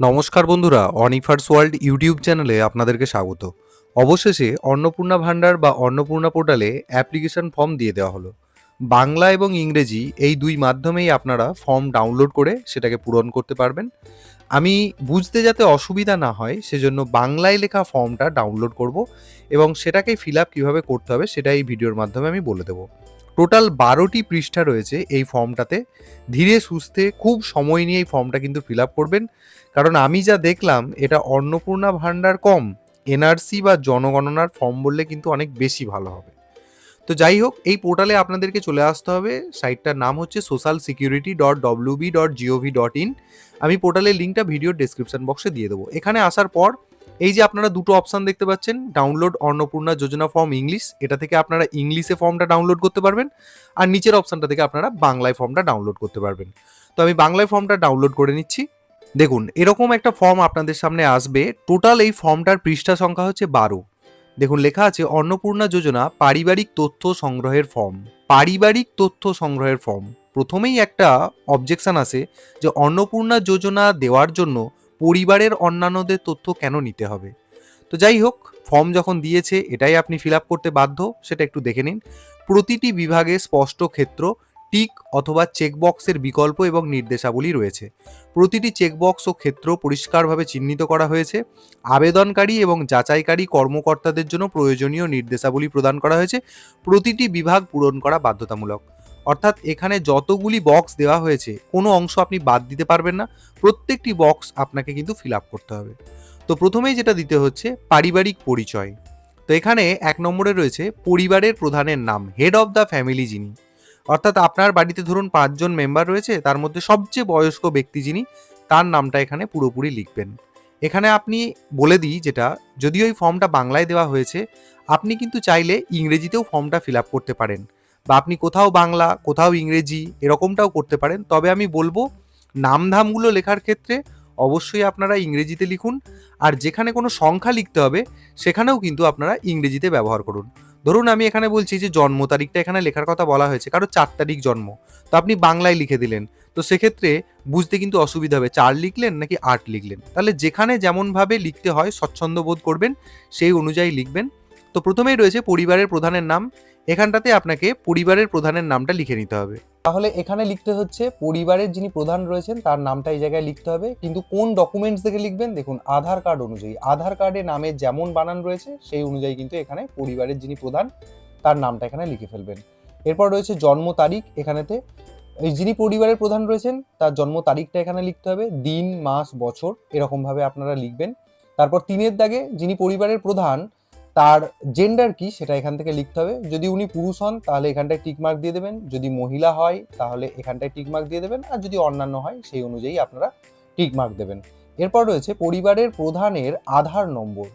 নমস্কার বন্ধুরা, অনিফার্স world YouTube চ্যানেলে আপনাদেরকে স্বাগত। অবশেষে অন্নপূর্ণা ভান্ডার বা অন্নপূর্ণা পোর্টালে অ্যাপ্লিকেশন ফর্ম দিয়ে দেওয়া হলো। বাংলা এবং ইংরেজি এই দুই মাধ্যমেই আপনারা ফর্ম ডাউনলোড করে সেটাকে পূরণ করতে পারবেন। আমি বুঝতে যাতে অসুবিধা না হয় সেজন্য বাংলায় লেখা ফর্মটা ডাউনলোড করব এবং সেটাকে ফিল আপ কীভাবে করতে হবে সেটা এই ভিডিওর মাধ্যমে আমি বলে দেবো। টোটাল 12টি পৃষ্ঠা রয়েছে এই ফর্মটাতে। ধীরে সুস্থে খুব সময় নিয়ে এই ফর্মটা কিন্তু ফিল আপ করবেন, কারণ আমি যা দেখলাম এটা অন্নপূর্ণা ভান্ডার কম এনআরসি বা জনগণনার ফর্ম বললে কিন্তু অনেক বেশি ভালো হবে। তো যাই হোক, এই পোর্টালে আপনাদেরকে চলে আসতে হবে। সাইটটার নাম হচ্ছে socialsecurity.wb.gov.in। আমি পোর্টালের লিঙ্কটা ভিডিওর ডেসক্রিপশন বক্সে দিয়ে দেবো। এখানে আসার পর এই যে আপনারা দুটো অপশান দেখতে পাচ্ছেন, ডাউনলোড অন্নপূর্ণা যোজনা ফর্ম ইংলিশ, এটা থেকে আপনারা ইংলিশে ফর্মটা ডাউনলোড করতে পারবেন, আর নিচের অপশানটা থেকে আপনারা বাংলায় ফর্মটা ডাউনলোড করতে পারবেন। তো আমি বাংলায় ফর্মটা ডাউনলোড করে নিচ্ছি। দেখুন, এরকম একটা ফর্ম আপনাদের সামনে আসবে। টোটাল এই ফর্মটার পৃষ্ঠা সংখ্যা হচ্ছে 12। দেখুন, লেখা আছে অন্নপূর্ণা যোজনা পারিবারিক তথ্য সংগ্রহের ফর্ম। পারিবারিক তথ্য সংগ্রহের ফর্ম, প্রথমেই একটা অবজেকশন আসে যে অন্নপূর্ণা যোজনা দেওয়ার জন্য পরিবারের অন্যান্যদের তথ্য কেন নিতে হবে। তো যাই হোক, ফর্ম যখন দিয়েছে এটাই আপনি ফিল আপ করতে বাধ্য, সেটা একটু দেখে নিন। প্রতিটি বিভাগে স্পষ্ট ক্ষেত্র, টিক অথবা চেকবক্সের বিকল্প এবং নির্দেশাবলী রয়েছে। প্রতিটি চেকবক্স ও ক্ষেত্র পরিষ্কারভাবে চিহ্নিত করা হয়েছে। আবেদনকারী এবং যাচাইকারী কর্মকর্তাদের জন্য প্রয়োজনীয় নির্দেশাবলী প্রদান করা হয়েছে। প্রতিটি বিভাগ পূরণ করা বাধ্যতামূলক। অর্থাৎ এখানে যতগুলি বক্স দেওয়া হয়েছে কোনো অংশ আপনি বাদ দিতে পারবেন না, প্রত্যেকটি বক্স আপনাকে কিন্তু ফিল আপ করতে হবে। তো প্রথমেই যেটা দিতে হচ্ছে পারিবারিক পরিচয়। তো এখানে 1 নম্বরে রয়েছে পরিবারের প্রধানের নাম, হেড অফ দ্য ফ্যামিলি যিনি। অর্থাৎ আপনার বাড়িতে ধরুন 5 জন মেম্বার রয়েছে, তার মধ্যে সবচেয়ে বয়স্ক ব্যক্তি যিনি, তার নামটা এখানে পুরোপুরি লিখবেন। এখানে আপনি বলে দিই যেটা, যদিও এই ফর্মটা বাংলায় দেওয়া হয়েছে, আপনি কিন্তু চাইলে ইংরেজিতেও ফর্মটা ফিল আপ করতে পারেন, বা আপনি কোথাও বাংলা কোথাও ইংরেজি এরকমটাও করতে পারেন। তবে আমি বলবো নামধামগুলো লেখার ক্ষেত্রে অবশ্যই আপনারা ইংরেজিতে লিখুন, আর যেখানে কোনো সংখ্যা লিখতে হবে সেখানেও কিন্তু আপনারা ইংরেজিতে ব্যবহার করুন। ধরুন আমি এখানে বলছি যে জন্ম তারিখটা এখানে লেখার কথা বলা হয়েছে, কারো 4 তারিখ জন্ম, তো আপনি বাংলায় লিখে দিলেন, তো সেক্ষেত্রে বুঝতে কিন্তু অসুবিধা হবে 4 লিখলেন নাকি 8 লিখলেন। তাহলে যেখানে যেমনভাবে লিখতে হয় স্বচ্ছন্দ বোধ করবেন, সেই অনুযায়ী লিখবেন। তো প্রথমেই রয়েছে পরিবারের প্রধানের নাম। এখানটাতে আপনাকে পরিবারের প্রধানের নামটা লিখে নিতে হবে। তাহলে এখানে লিখতে হচ্ছে পরিবারের যিনি প্রধান রয়েছেন তার নামটা এই জায়গায় লিখতে হবে, কিন্তু কোন ডকুমেন্টস দেখে লিখবেন দেখুন, আধার কার্ড অনুযায়ী, আধার কার্ডে নামে যেমন বানান রয়েছে সেই অনুযায়ী কিন্তু এখানে পরিবারের যিনি প্রধান তার নামটা এখানে লিখে ফেলবেন। এরপর রয়েছে জন্ম তারিখ। এখানেতে এই যিনি পরিবারের প্রধান রয়েছেন তার জন্ম তারিখটা এখানে লিখতে হবে, দিন মাস বছর এরকমভাবে আপনারা লিখবেন। তারপর 3-এর দাগে যিনি পরিবারের প্রধান তার জেন্ডার কি সেটা এখান থেকে লিখতে হবে। যদি উনি পুরুষ হন তাহলে এখানটায় টিক মার্ক দিয়ে দেবেন, যদি মহিলা হয় তাহলে এখানটায় টিক মার্ক দিয়ে দেবেন, আর যদি অন্যান্য হয় সেই অনুযায়ী আপনারা টিক মার্ক দেবেন। এরপর রয়েছে পরিবারের প্রধানের আধার নম্বর।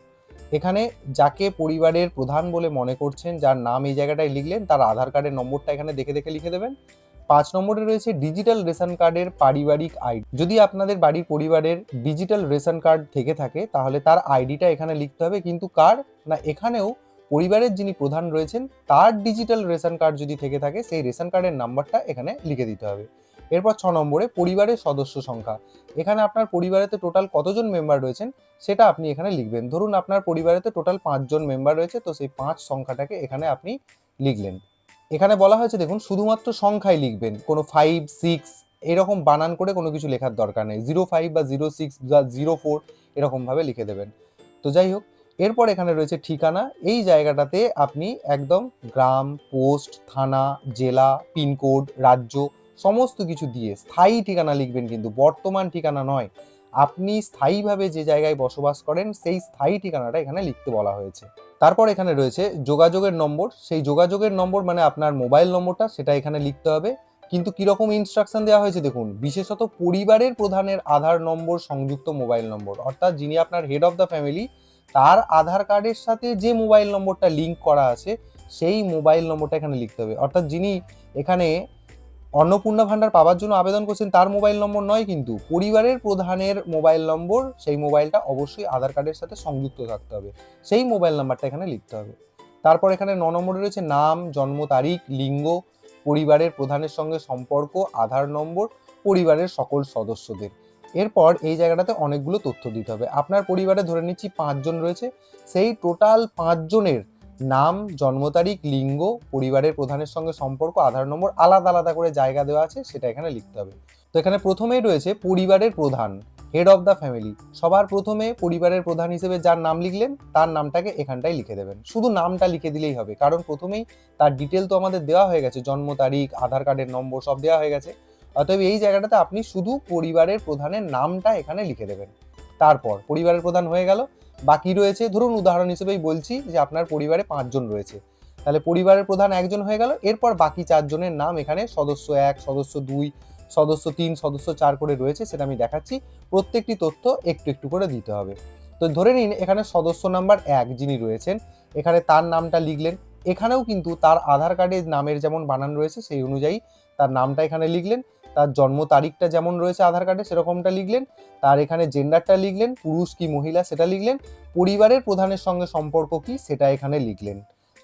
এখানে যাকে পরিবারের প্রধান বলে মনে করছেন, যার নাম এই জায়গাটায় লিখলেন, তার আধার কার্ডের নম্বরটা এখানে দেখে দেখে লিখে দেবেন। 5 নম্বরে রয়েছে ডিজিটাল রেশন কার্ডের পারিবারিক আইডি। যদি আপনাদের বাড়ির পরিবারের ডিজিটাল রেশন কার্ড থেকে থাকে তাহলে তার আইডিটা এখানে লিখতে হবে, কিন্তু কার না, এখানেও পরিবারের যিনি প্রধান রয়েছেন তার ডিজিটাল রেশন কার্ড যদি থেকে থাকে সেই রেশন কার্ডের নাম্বারটা এখানে লিখে দিতে হবে। এরপর 6 নম্বরে পরিবারের সদস্য সংখ্যা। এখানে আপনার পরিবারেতে টোটাল কতজন মেম্বার রয়েছেন সেটা আপনি এখানে লিখবেন। ধরুন আপনার পরিবারেতে টোটাল 5 জন মেম্বার রয়েছে, তো সেই 5 সংখ্যাটাকে এখানে আপনি লিখলেন। এখানে বলা হয়েছে দেখুন, শুধুমাত্র সংখ্যাই লিখবেন, কোনো 5, 6 এরকম বানান করে কোনো কিছু লেখার দরকার নেই। 05 বা 06 বা 04 এরকমভাবে লিখে দেবেন। তো যাই হোক, এরপর এখানে রয়েছে ঠিকানা। এই জায়গাটাতে আপনি একদম গ্রাম, পোস্ট, থানা, জেলা, পিনকোড, রাজ্য সমস্ত কিছু দিয়ে স্থায়ী ঠিকানা লিখবেন, কিন্তু বর্তমান ঠিকানা নয়। আপনি স্থায়ীভাবে যে জায়গায় বসবাস করেন সেই স্থায়ী ঠিকানাটা এখানে লিখতে বলা হয়েছে। তারপর এখানে রয়েছে যোগাযোগের নম্বর। সেই যোগাযোগের নম্বর মানে আপনার মোবাইল নম্বরটা, সেটা এখানে লিখতে হবে। কিন্তু কিরকম ইনস্ট্রাকশন দেওয়া হয়েছে দেখুন, বিশেষত পরিবারের প্রধানের আধার নম্বর সংযুক্ত মোবাইল নম্বর, অর্থাৎ যিনি আপনার হেড অফ দ্য ফ্যামিলি তার আধার কার্ডের সাথে যে মোবাইল নম্বরটা লিঙ্ক করা আছে সেই মোবাইল নম্বরটা এখানে লিখতে হবে। অর্থাৎ যিনি এখানে অন্নপূর্ণা ভান্ডার পাওয়ার জন্য আবেদন করছেন তার মোবাইল নম্বর নয়, কিন্তু পরিবারের প্রধানের মোবাইল নম্বর, সেই মোবাইলটা অবশ্যই আধার কার্ডের সাথে সংযুক্ত থাকতে হবে, সেই মোবাইল নাম্বারটা এখানে লিখতে হবে। তারপর এখানে 9 নম্বরে রয়েছে নাম, জন্ম তারিখ, লিঙ্গ, পরিবারের প্রধানের সঙ্গে সম্পর্ক, আধার নম্বর, পরিবারের সকল সদস্যদের। এরপর এই জায়গাটাতে অনেকগুলো তথ্য দিতে হবে। আপনার পরিবারে ধরে নিচ্ছি 5 জন রয়েছে, সেই টোটাল 5 জনের নাম, জন্ম তারিখ, লিঙ্গ, পরিবারের প্রধানের সঙ্গে সম্পর্ক, আধার নম্বর আলাদা আলাদা করে জায়গা দেওয়া আছে, সেটা এখানে লিখতে হবে। তো এখানে প্রথমেই রয়েছে পরিবারের প্রধান, হেড অফ দ্য ফ্যামিলি। সবার প্রথমে পরিবারের প্রধান হিসেবে যার নাম লিখলেন তার নামটাকে এখানটায় লিখে দেবেন। শুধু নামটা লিখে দিলেই হবে, কারণ প্রথমেই তার ডিটেল তো আমাদের দেওয়া হয়ে গেছে, জন্ম তারিখ, আধার কার্ডের নম্বর সব দেওয়া হয়ে গেছে। অতএব এই জায়গাটাতে আপনি শুধু পরিবারের প্রধানের নামটা এখানে লিখে দেবেন। তারপর পরিবারের প্রধান হয়ে গেল, বাকি রয়েছে, ধরুন উদাহরণ হিসেবেই বলছি যে আপনার পরিবারে 5 জন রয়েছে, তাহলে পরিবারের প্রধান একজন হয়ে গেল। এরপর বাকি 4 জনের নাম এখানে সদস্য 1, সদস্য 2, সদস্য 3, সদস্য 4 করে রয়েছে, সেটা আমি দেখাচ্ছি। প্রত্যেকটি তথ্য একটু একটু করে দিতে হবে। তো ধরে নিন এখানে সদস্য নাম্বার 1 যিনি রয়েছেন, এখানে তার নামটা লিখলেন। এখানেও কিন্তু তার আধার কার্ডের নামের যেমন বানান রয়েছে সেই অনুযায়ী তার নামটা এখানে লিখলেন। তার জন্ম তারিখটা যেমন রয়েছে আধার কার্ডে সেরকমটা লিখলেন। তার এখানে জেন্ডারটা লিখলেন, পুরুষ কি মহিলা সেটা লিখলেন। পরিবারের প্রধানের সঙ্গে সম্পর্ক কি সেটা এখানে লিখলেন।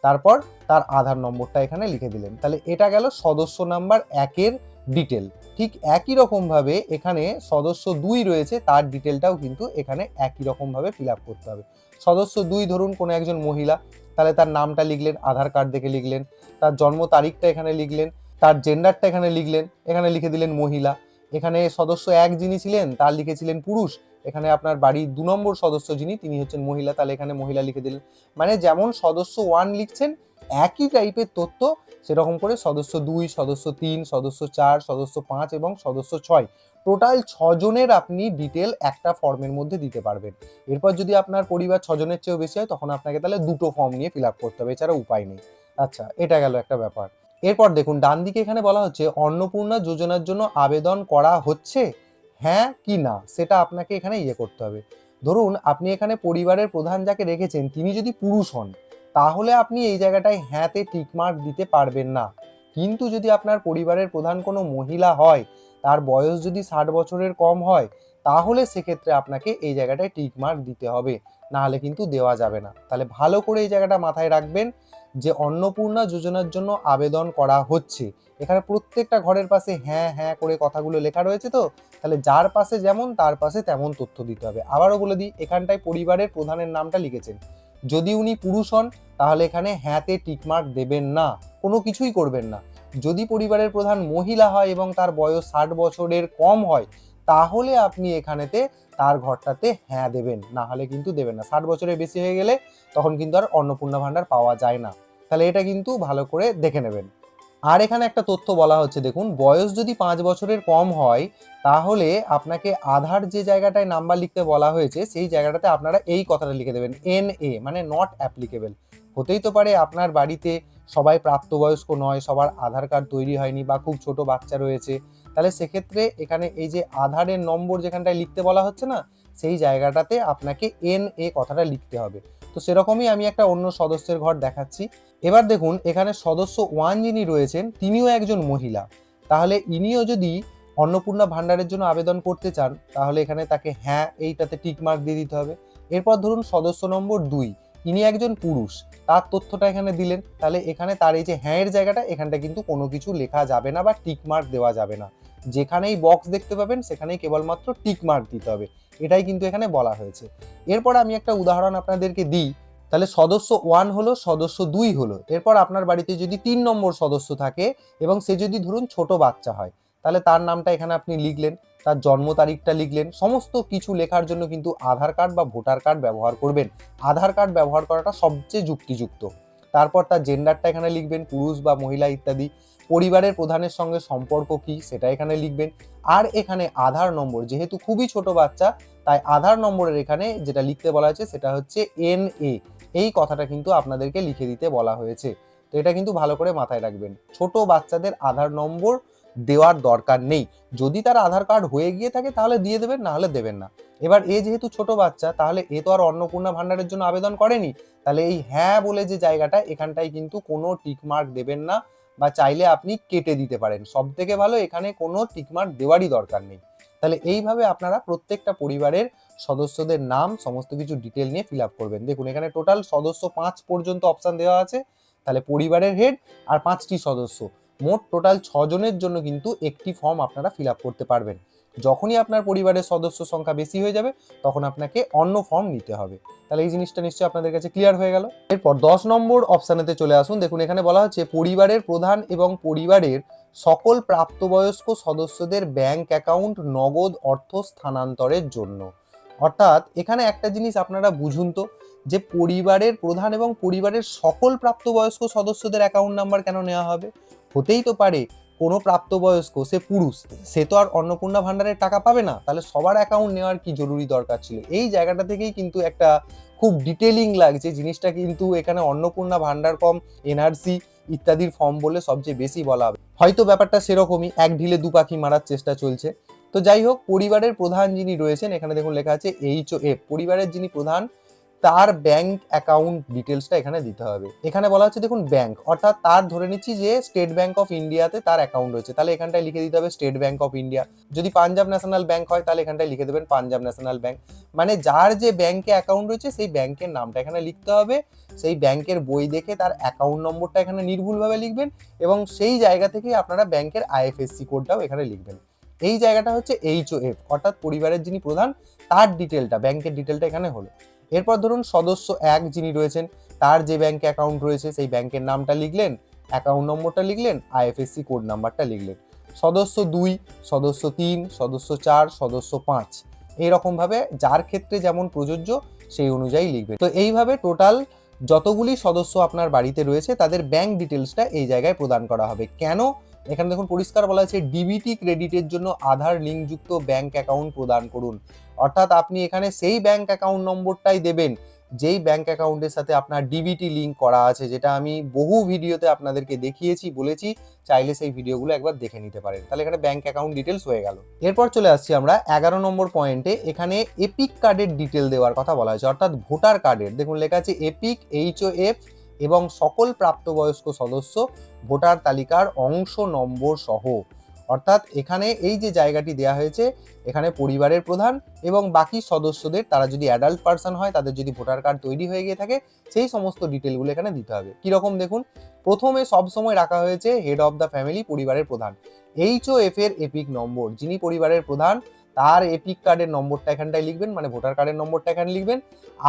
তারপর তার আধার নম্বরটা এখানে লিখে দিলেন। তাহলে এটা গেল সদস্য নাম্বার 1-এর ডিটেল। ঠিক একই রকমভাবে এখানে সদস্য 2 রয়েছে, তার ডিটেলটাও কিন্তু এখানে একই রকমভাবে ফিল আপ করতে হবে। সদস্য 2 ধরুন কোনো একজন মহিলা, তাহলে তার নামটা লিখলেন, আধার কার্ড দেখে লিখলেন, তার জন্ম তারিখটা এখানে লিখলেন, তার জেন্ডারটা এখানে লিখলেন, এখানে লিখে দিলেন মহিলা। এখানে সদস্য 1 যিনি ছিলেন তার লিখেছিলেন পুরুষ, এখানে আপনার বাড়ির 2 নম্বর সদস্য যিনি তিনি হচ্ছেন মহিলা, তাহলে এখানে মহিলা লিখে দিলেন। মানে যেমন সদস্য 1 লিখছেন একই টাইপের তথ্য সেরকম করে সদস্য 2, সদস্য 3, সদস্য 4, সদস্য 5 এবং সদস্য 6, টোটাল 6 জনের আপনি ডিটেল একটা ফর্মের মধ্যে দিতে পারবেন। এরপর যদি আপনার পরিবার 6 জনের চেয়েও বেশি হয় তখন আপনাকে তাহলে 2টো ফর্ম নিয়ে ফিল আপ করতে হবে, এছাড়া উপায় নেই। আচ্ছা, এটা গেল একটা ব্যাপার। এরপর দেখুন ডান দিকে এখানে বলা হচ্ছে অন্নপূর্ণা যোজনার জন্য আবেদন করা হচ্ছে, হ্যাঁ কি না সেটা আপনাকে এখানে করতে হবে। ধরুন আপনি এখানে পরিবারের প্রধান যাকে রেখেছেন তিনি যদি পুরুষ হন, তাহলে আপনি এই জায়গাটায় হ্যাঁতে টিকমার্ক দিতে পারবেন না। কিন্তু যদি আপনার পরিবারের প্রধান কোনো মহিলা হয়, তার বয়স যদি 60 বছরের কম হয়, তাহলে সেক্ষেত্রে আপনাকে এই জায়গাটায় টিকমার্ক দিতে হবে, না হলে কিন্তু দেওয়া যাবে না। তাহলে ভালো করে এই জায়গাটা মাথায় রাখবেন যে অন্নপূর্ণা যোজনার জন্য আবেদন করা হচ্ছে। এখানে প্রত্যেকটা ঘরের পাশে হ্যাঁ হ্যাঁ করে কথাগুলো লেখা রয়েছে, তো তাহলে যার পাশে যেমন তার পাশে তেমন তথ্য দিতে হবে। আবারও বলে দিই, এখানটায় পরিবারের প্রধানের নামটা লিখেছেন, যদি উনি পুরুষ হন তাহলে এখানে হ্যাঁতে টিকমার্ক দেবেন না, কোনো কিছুই করবেন না। যদি পরিবারের প্রধান মহিলা হয় এবং তার বয়স 60 বছরের কম হয়, তাহলে আপনি এখানেতে তার ঘরটাতে হ্যাঁ দেবেন, না হলে কিন্তু দেবেন না। 60 বছরের বেশি হয়ে গেলে তখন কিন্তু আর অন্নপূর্ণা ভাণ্ডার পাওয়া যায় না। তাহলে এটা কিন্তু ভালো করে দেখে নেবেন। আর এখানে একটা তথ্য বলা হচ্ছে, দেখুন বয়স যদি 5 বছরের কম হয়, তাহলে আপনাকে আধার যে জায়গাটায় নাম্বার লিখতে বলা হয়েছে সেই জায়গাটাতে আপনারা এই কথাটা লিখে দেবেন, NA মানে নট অ্যাপ্লিকেবল। হতেই তো পারে আপনার বাড়িতে সবাই প্রাপ্তবয়স্ক নয়, সবার আধার কার্ড তৈরি হয়নি বা খুব ছোট বাচ্চা রয়েছে, তাহলে সেক্ষেত্রে এখানে এই যে আধারের নম্বর যেখানটায় লিখতে বলা হচ্ছে না, সেই জায়গাটাতে আপনাকে NA কথাটা লিখতে হবে। তো সেরকমই আমি একটা অন্য সদস্যের ঘর দেখাচ্ছি। এবার দেখুন এখানে সদস্য 1 যিনি রয়েছেন তিনিও একজন মহিলা, তাহলে ইনিও যদি অন্নপূর্ণা ভাণ্ডারের জন্য আবেদন করতে চান তাহলে এখানে তাকে হ্যাঁ এইটাতে টিক মার্ক দিয়ে দিতে হবে। এরপর ধরুন সদস্য নম্বর 2, ইনি একজন পুরুষ, তার তথ্যটা এখানে দিলেন, তাহলে এখানে তার এই যে হ্যাঁ এর জায়গাটা এখানটা কিন্তু কোনো কিছু লেখা যাবে না বা টিক মার্ক দেওয়া যাবে না। যেখানেই বক্স দেখতে পাবেন সেখানেই কেবলমাত্র টিক মার্ক দিতে হবে, এটাই কিন্তু এখানে বলা হয়েছে। এরপর আমি একটা উদাহরণ আপনাদেরকে দিই। তাহলে সদস্য 1 হলো, সদস্য 2 হলো। এরপর আপনার বাড়িতে যদি 3 নম্বর সদস্য থাকে এবং সে যদি ধরুন ছোট বাচ্চা হয়, তাহলে তার নামটা এখানে আপনি লিখলেন, তার জন্ম তারিখটা লিখলেন। সমস্ত কিছু লেখার জন্য কিন্তু আধার কার্ড বা ভোটার কার্ড ব্যবহার করবেন। আধার কার্ড ব্যবহার করাটা সবচেয়ে যুক্তিযুক্ত। তারপর তার জেন্ডারটা এখানে লিখবেন, পুরুষ বা মহিলা ইত্যাদি। পরিবারের প্রধানের সঙ্গে সম্পর্ক কি সেটা এখানে লিখবেন। আর এখানে আধার নম্বর, যেহেতু খুবই ছোট বাচ্চা তাই আধার নম্বরের এখানে যেটা লিখতে বলা হয়েছে সেটা হচ্ছে NA, এই কথাটা কিন্তু আপনাদেরকে লিখে দিতে বলা হয়েছে। তো এটা কিন্তু ভালো করে মাথায় রাখবেন, ছোট বাচ্চাদের আধার নম্বর দেওয়ার দরকার নেই। যদি তার আধার কার্ড হয়ে গিয়ে থাকে তাহলে দিয়ে দেবেন, না হলে দেবেন না। এবার এ যেহেতু ছোট বাচ্চা, তাহলে এ তো আর অন্নপূর্ণা ভাণ্ডারের জন্য আবেদন করেনি, তাহলে এই হ্যাঁ বলে যে জায়গাটা এখানটায় কিন্তু কোনো টিকমার্ক দেবেন না, বা চাইলে আপনি কেটে দিতে পারেন। সব থেকে ভালো এখানে কোনো টিকমার্ক দেওয়ারই দরকার নেই। তাহলে এইভাবে আপনারা প্রত্যেকটা পরিবারের সদস্যদের নাম সমস্ত কিছু ডিটেল নিয়ে ফিল আপ করবেন। দেখুন এখানে টোটাল সদস্য 5 পর্যন্ত অপশান দেওয়া আছে, তাহলে পরিবারের হেড আর 5টি সদস্য, মোট টোটাল 6 জনের জন্য কিন্তু একটি ফর্ম আপনারা ফিল আপ করতে পারবেন। যখনই আপনার পরিবারের সদস্য সংখ্যা বেশি হয়ে যাবে তখন আপনাকে অন্য ফর্ম নিতে হবে। তাহলে এই জিনিসটা নিশ্চয়ই আপনাদের কাছে ক্লিয়ার হয়ে গেল। এরপর 10 নম্বর অপশানেতে চলে আসুন। দেখুন এখানে বলা হচ্ছে পরিবারের প্রধান এবং পরিবারের সকল প্রাপ্তবয়স্ক সদস্যদের ব্যাংক অ্যাকাউন্ট নগদ অর্থ স্থানান্তরের জন্য। অর্থাৎ এখানে একটা জিনিস আপনারা বুঝুন তো, যে পরিবারের প্রধান এবং পরিবারের সকল প্রাপ্তবয়স্ক সদস্যদের অ্যাকাউন্ট নাম্বার কেন নেওয়া হবে? হতেই তো পারে কোনো প্রাপ্তবয়স্ক, সে পুরুষ, সে তো আর অন্নপূর্ণা ভান্ডারের টাকা পাবে না, তাহলে সবার অ্যাকাউন্ট নেওয়ার কি জরুরি দরকার ছিল? এই জায়গাটা থেকেই কিন্তু একটা খুব ডিটেলিং লাগছে জিনিসটা, কিন্তু এখানে অন্নপূর্ণা ভান্ডার কম এনআরসি ইত্যাদির ফর্ম বলে সবচেয়ে বেশি বলা হবে। হয়তো ব্যাপারটা সেরকমই, এক ঢিলে দু পাখি মারার চেষ্টা চলছে। তো যাই হোক, পরিবারের প্রধান যিনি রয়েছেন, এখানে দেখুন লেখা আছে HOF, পরিবারের যিনি প্রধান তার ব্যাংক অ্যাকাউন্ট ডিটেলসটা এখানে দিতে হবে। এখানে বলা হচ্ছে দেখুন ব্যাংক, অর্থাৎ তার ধরে নিচ্ছি যে স্টেট ব্যাংক অফ ইন্ডিয়াতে তার অ্যাকাউন্ট রয়েছে, তাহলে এখানটায় লিখে দিতে হবে স্টেট ব্যাংক অফ ইন্ডিয়া। যদি পাঞ্জাব ন্যাশনাল ব্যাংক হয় তাহলে এখানটায় লিখে দেবেন পাঞ্জাব ন্যাশনাল ব্যাংক। মানে যার যে ব্যাংকে অ্যাকাউন্ট রয়েছে সেই ব্যাংকের নামটা এখানে লিখতে হবে, সেই ব্যাংকের বই দেখে তার অ্যাকাউন্ট নম্বরটা এখানে নির্ভুলভাবে লিখবেন, এবং সেই জায়গা থেকে আপনারা ব্যাংকের IFSC কোডটাও এখানে লিখবেন। এই জায়গাটা হচ্ছে HOF, অর্থাৎ পরিবারের যিনি প্রধান তার ডিটেলটা, ব্যাংকের ডিটেলটা এখানে হলো। এরপর ধরুন সদস্য 1 যিনি রয়েছেন, তার যে ব্যাংকে অ্যাকাউন্ট রয়েছে সেই ব্যাংকের নামটা লিখলেন, অ্যাকাউন্ট নম্বরটা লিখলেন, IFSC কোড নাম্বারটা লিখলেন। সদস্য 2, সদস্য 3, সদস্য 4, সদস্য 5, এইরকমভাবে যার ক্ষেত্রে যেমন প্রযোজ্য সেই অনুযায়ী লিখবেন। তো এইভাবে টোটাল যতগুলি সদস্য আপনার বাড়িতে রয়েছে তাদের ব্যাংক ডিটেলসটা এই জায়গায় প্রদান করা হবে। কেন? এখানে দেখুন পরিষ্কার বলা আছে ডিবিটি ক্রেডিটের জন্য আধার লিঙ্কযুক্ত ব্যাংক অ্যাকাউন্ট প্রদান করুন। অর্থাৎ আপনি এখানে সেই ব্যাংক অ্যাকাউন্ট নম্বরটাই দেবেন যেই ব্যাংক অ্যাকাউন্টের সাথে আপনার ডিবিটি লিঙ্ক করা আছে, যেটা আমি বহু ভিডিওতে আপনাদেরকে দেখিয়েছি, বলেছি, চাইলে সেই ভিডিওগুলো একবার দেখে নিতে পারেন। তাহলে এখানে ব্যাংক অ্যাকাউন্ট ডিটেলস হয়ে গেল। এরপর চলে আসছি আমরা 11 নম্বর পয়েন্টে। এখানে এপিক কার্ডের ডিটেল দেওয়ার কথা বলা হয়েছে, অর্থাৎ ভোটার কার্ডের। দেখুন লেখা আছে এপিক HOF এবং সকল প্রাপ্তবয়স্ক সদস্য ভোটার তালিকার অংশ নম্বর সহ। অর্থাৎ এখানে এই যে জায়গাটি দেওয়া হয়েছে, এখানে পরিবারের প্রধান এবং বাকি সদস্যদের, তারা যদি অ্যাডাল্ট পার্সন হয়, তাদের যদি ভোটার কার্ড তৈরি হয়ে গিয়ে থাকে, সেই সমস্ত ডিটেলগুলো এখানে দিতে হবে। কিরকম দেখুন, প্রথমে সবসময় রাখা হয়েছে হেড অফ দ্য ফ্যামিলি, পরিবারের প্রধান। HOF এর এপিক নম্বর, যিনি পরিবারের প্রধান তার এপিক কার্ডের নম্বরটা এখানটায় লিখবেন, মানে ভোটার কার্ডের নম্বরটা এখানে লিখবেন।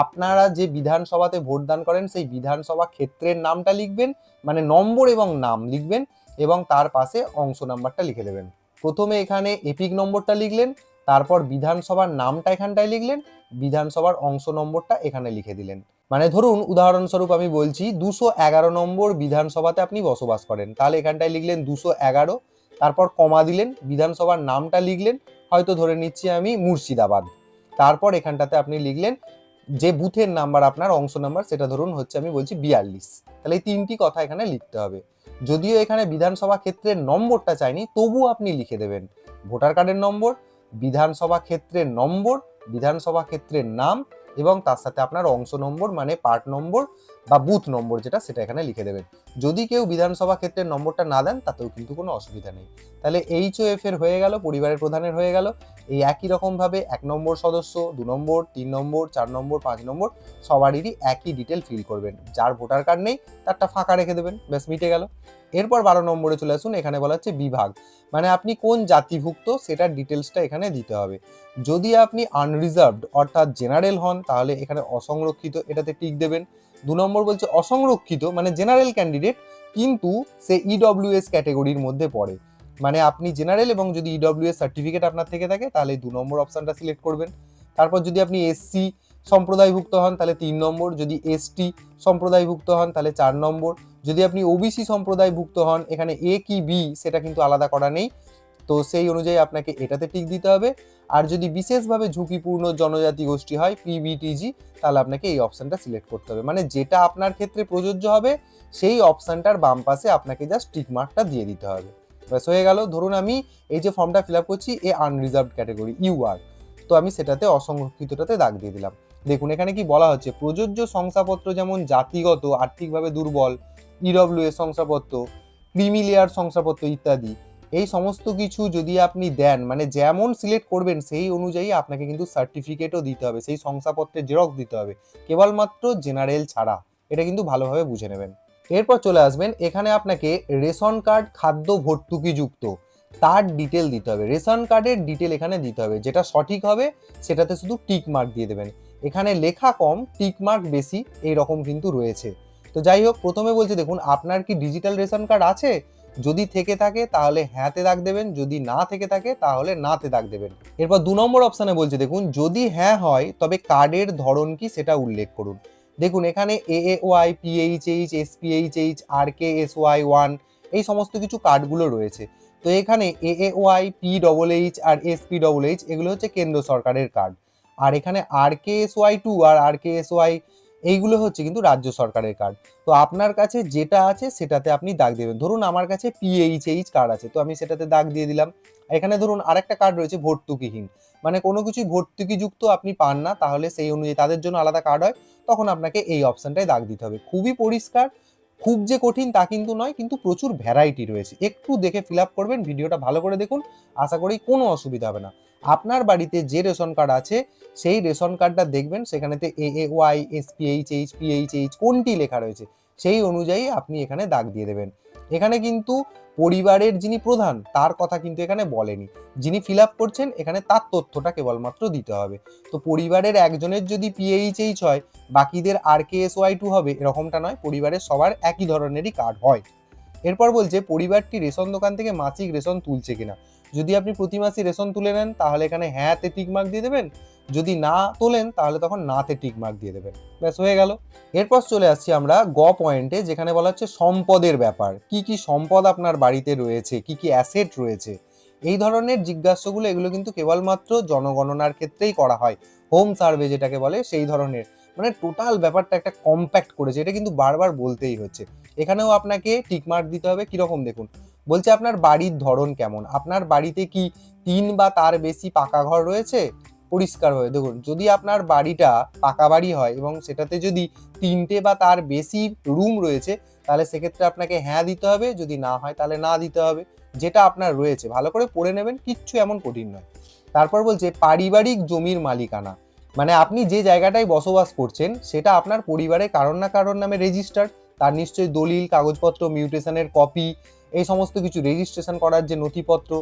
আপনারা যে বিধানসভাতে ভোট দান করেন সেই বিধানসভা ক্ষেত্রের নামটা লিখবেন, মানে নম্বর এবং নাম লিখবেন, এবং তার পাশে অংশ নাম্বারটা লিখে দেবেন। প্রথমে এখানে এপিক নম্বরটা লিখলেন, তারপর বিধানসভার নামটা এখানটায় লিখলেন, বিধানসভার অংশ নম্বরটা এখানে লিখে দিলেন। মানে ধরুন উদাহরণস্বরূপ আমি বলছি 211 নম্বর বিধানসভাতে আপনি বসবাস করেন, তাহলে এখানটায় লিখলেন 211, তারপর কমা দিলেন, বিধানসভার নামটা লিখলেন, হয়তো ধরে নিচ্ছি আমি মুর্শিদাবাদ, তারপর এখানটাতে আপনি লিখলেন যে বুথের নাম্বার আপনার অংশ নাম্বার, সেটা ধরুন হচ্ছে আমি বলছি 42। তাহলে এই তিনটি কথা এখানে লিখতে হবে। যদিও এখানে বিধানসভা ক্ষেত্রের নম্বরটা চাইনি, তবু আপনি লিখে দেবেন ভোটার কার্ডের নম্বর, বিধানসভা ক্ষেত্রের নম্বর, বিধানসভা ক্ষেত্রের নাম, এবং তার সাথে আপনার অংশ নম্বর মানে পার্ট নম্বর বা বুথ নম্বর যেটা, সেটা এখানে লিখে দেবেন। যদি কেউ বিধানসভা ক্ষেত্রের নম্বরটা না দেন তাতেও কিন্তু কোনো অসুবিধা নেই। তাহলে HOF এর হয়ে গেল, পরিবারের প্রধানের হয়ে গেল। এই একই রকমভাবে 1 নম্বর সদস্য, 2 নম্বর, 3 নম্বর, 4 নম্বর, 5 নম্বর সবারই একই ডিটেল ফিল করবেন। যার ভোটার কার্ড নেই তারটা ফাঁকা রেখে দেবেন, ব্যাস মিটে গেল। এরপর 12 নম্বরে চলে আসুন। এখানে বলা হচ্ছে বিভাগ, মানে আপনি কোন জাতিভুক্ত সেটার ডিটেলসটা এখানে দিতে হবে। যদি আপনি আনরিজার্ভড অর্থাৎ জেনারেল হন তাহলে এখানে অসংরক্ষিত, এটাতে টিক দেবেন। 2 নম্বর বলছে অসংরক্ষিত মানে জেনারেল ক্যান্ডিডেট কিন্তু সে EWS ক্যাটেগরির মধ্যে পড়ে, মানে আপনি জেনারেল এবং যদি EWS সার্টিফিকেট আপনার থেকে থাকে তাহলে 2 নম্বর অপশনটা সিলেক্ট করবেন। তারপর যদি আপনি SC সম্প্রদায়ভুক্ত হন তাহলে 3 নম্বর, যদি ST সম্প্রদায়ভুক্ত হন তাহলে 4 নম্বর, যদি আপনি OBC সম্প্রদায়ভুক্ত হন, এখানে A কি B সেটা কিন্তু আলাদা করা নেই, তো সেই অনুযায়ী আপনাকে এটাতে টিক দিতে হবে। আর যদি বিশেষভাবে ঝুঁকিপূর্ণ জনজাতি গোষ্ঠী হয় PBTG, তাহলে আপনাকে এই অপশনটা সিলেক্ট করতে হবে, মানে যেটা আপনার ক্ষেত্রে প্রযোজ্য হবে সেই অপশনটার বাম পাশে আপনাকে জাস্ট টিক মার্কটা দিয়ে দিতে হবে, ব্যাস হয়ে গেল। ধরুন আমি এই যে ফর্মটা ফিল আপ করছি এ আনরিজার্ভড ক্যাটেগরি UR, তো আমি সেটাতে অসংরক্ষিতটাতে দাগ দিয়ে দিলাম। দেখুন এখানে কি বলা হচ্ছে, প্রযোজ্য শংসাপত্র যেমন জাতিগত, আর্থিকভাবে দুর্বল, EWS শংসাপত্র, ক্রিমি লেয়ার শংসাপত্র ইত্যাদি, এই সমস্ত কিছু যদি আপনি দেন, মানে যেমন সিলেক্ট করবেন সেই অনুযায়ী আপনাকে কিন্তু সার্টিফিকেটও দিতে হবে, সেই শংসাপত্রের জেরক্স দিতে হবে, কেবলমাত্র জেনারেল ছাড়া, এটা কিন্তু ভালোভাবে বুঝে নেবেন। এরপর চলে আসবেন, এখানে আপনাকে রেশন কার্ড খাদ্য ভর্তুকি যুক্ত তার ডিটেল দিতে হবে, রেশন কার্ডের ডিটেল এখানে দিতে হবে, যেটা সঠিক হবে সেটাতে শুধু টিক মার্ক দিয়ে দেবেন। এখানে লেখা কম টিক মার্ক বেশি, এই রকম কিন্তু রয়েছে। তো যাই হোক, প্রথমে বলছে দেখুন আপনার কি ডিজিটাল রেশন কার্ড আছে, যদি থেকে থাকে তাহলে হ্যাঁতে দাগ দেবেন, যদি না থেকে থাকে তাহলে নাতে দাগ দেবেন। এরপর 2 নম্বর অপশানে বলছে দেখুন যদি হ্যাঁ হয় তবে কার্ডের ধরন কি সেটা উল্লেখ করুন। দেখুন এখানে AAY, PHH, SPHH, RKSY1 এই সমস্ত কিছু কার্ডগুলো রয়েছে। তো এখানে AAY, PHH আর SPHH এগুলো হচ্ছে কেন্দ্র সরকারের কার্ড, আর এখানে RKSY2 আর RKSY এইগুলো হচ্ছে কিন্তু রাজ্য সরকারের কার্ড। তো আপনার কাছে যেটা আছে সেটাতে আপনি দাগ দেবেন। ধরুন আমার কাছে PHH কার্ড আছে, তো আমি সেটাতে দাগ দিয়ে দিলাম। এখানে ধরুন আরেকটা কার্ড রয়েছে ভর্তুকিহীন, মানে কোনো কিছুই ভর্তুকিযুক্ত আপনি পান না, তাহলে সেই অনুযায়ী তাদের জন্য আলাদা কার্ড হয়, তখন আপনাকে এই অপশনটায় দাগ দিতে হবে। খুবই পরিষ্কার, খুব যে কঠিন তা কিন্তু নয়, কিন্তু প্রচুর ভ্যারাইটি রয়েছে। একটু দেখে ফিল আপ করবেন, ভিডিওটা ভালো করে দেখুন, আশা করি কোনো অসুবিধা হবে না। আপনার বাড়িতে যে রেশন কার্ড আছে সেই রেশন কার্ডটা দেখবেন, সেখানেতে AAY, SPHH, PHH কোনটি লেখা রয়েছে সেই অনুযায়ী আপনি এখানে দাগ দিয়ে দেবেন। এখানে কিন্তু পরিবারের যিনি প্রধান তার কথা কিন্তু এখানে বলেনি, যিনি ফিল আপ করছেন এখানে তার তথ্যটা কেবলমাত্র দিতে হবে। তো পরিবারের একজনের যদি PHH হয়, বাকিদের RKSY2 হবে এরকমটা নয়, পরিবারের সবার একই ধরনেরই কার্ড হয়। এরপর বলছে পরিবারটি রেশন দোকান থেকে মাসিক রেশন তুলছে কিনা। যদি আপনি প্রতি মাসে রেশন তুলে নেন তাহলে এখানে হ্যাঁতে টিক মার্ক দিয়ে দেবেন, যদি না তোলেন তাহলে তখন নাতে টিক মার্ক দিয়ে দেবেন, ব্যাস হয়ে গেল। এরপর চলে আসছি আমরা গ পয়েন্টে, যেখানে বলা হচ্ছে সম্পদের ব্যাপার, কি কি সম্পদ আপনার বাড়িতে রয়েছে, কি কি অ্যাসেট রয়েছে। এই ধরনের জিজ্ঞাসাগুলো এগুলো কিন্তু কেবলমাত্র জনগণনার ক্ষেত্রেই করা হয়, হোম সার্ভে যেটাকে বলে সেই ধরনের, মানে টোটাল ব্যাপারটা একটা কম্প্যাক্ট করেছে, এটা কিন্তু বারবার বলতেই হচ্ছে। এখানেও আপনাকে টিকমার্ক দিতে হবে। কিরকম দেখুন, বলছে আপনার বাড়ির ধরন কেমন, আপনার বাড়িতে কি 3 বা তার বেশি পাকা ঘর রয়েছে। পরিষ্কার হয়ে দেখুন, যদি আপনার বাড়িটা পাকা বাড়ি হয় এবং সেটাতে যদি 3টে বা তার বেশি রুম রয়েছে, তাহলে সেক্ষেত্রে আপনাকে হ্যাঁ দিতে হবে, যদি না হয় তাহলে না দিতে হবে। যেটা আপনার রয়েছে ভালো করে পড়ে নেবেন, কিচ্ছু এমন কঠিন নয়। তারপর বলছে পারিবারিক জমির মালিকানা, মানে আপনি যে জায়গাটায় বসবাস করছেন সেটা আপনার পরিবারে কারোর না কারোর নামে রেজিস্টার্ড, তার নিশ্চয়ই দলিল কাগজপত্র, মিউটেশনের কপি, এই সমস্ত কিছু রেজিস্ট্রেশন করার যে নথিপত্র,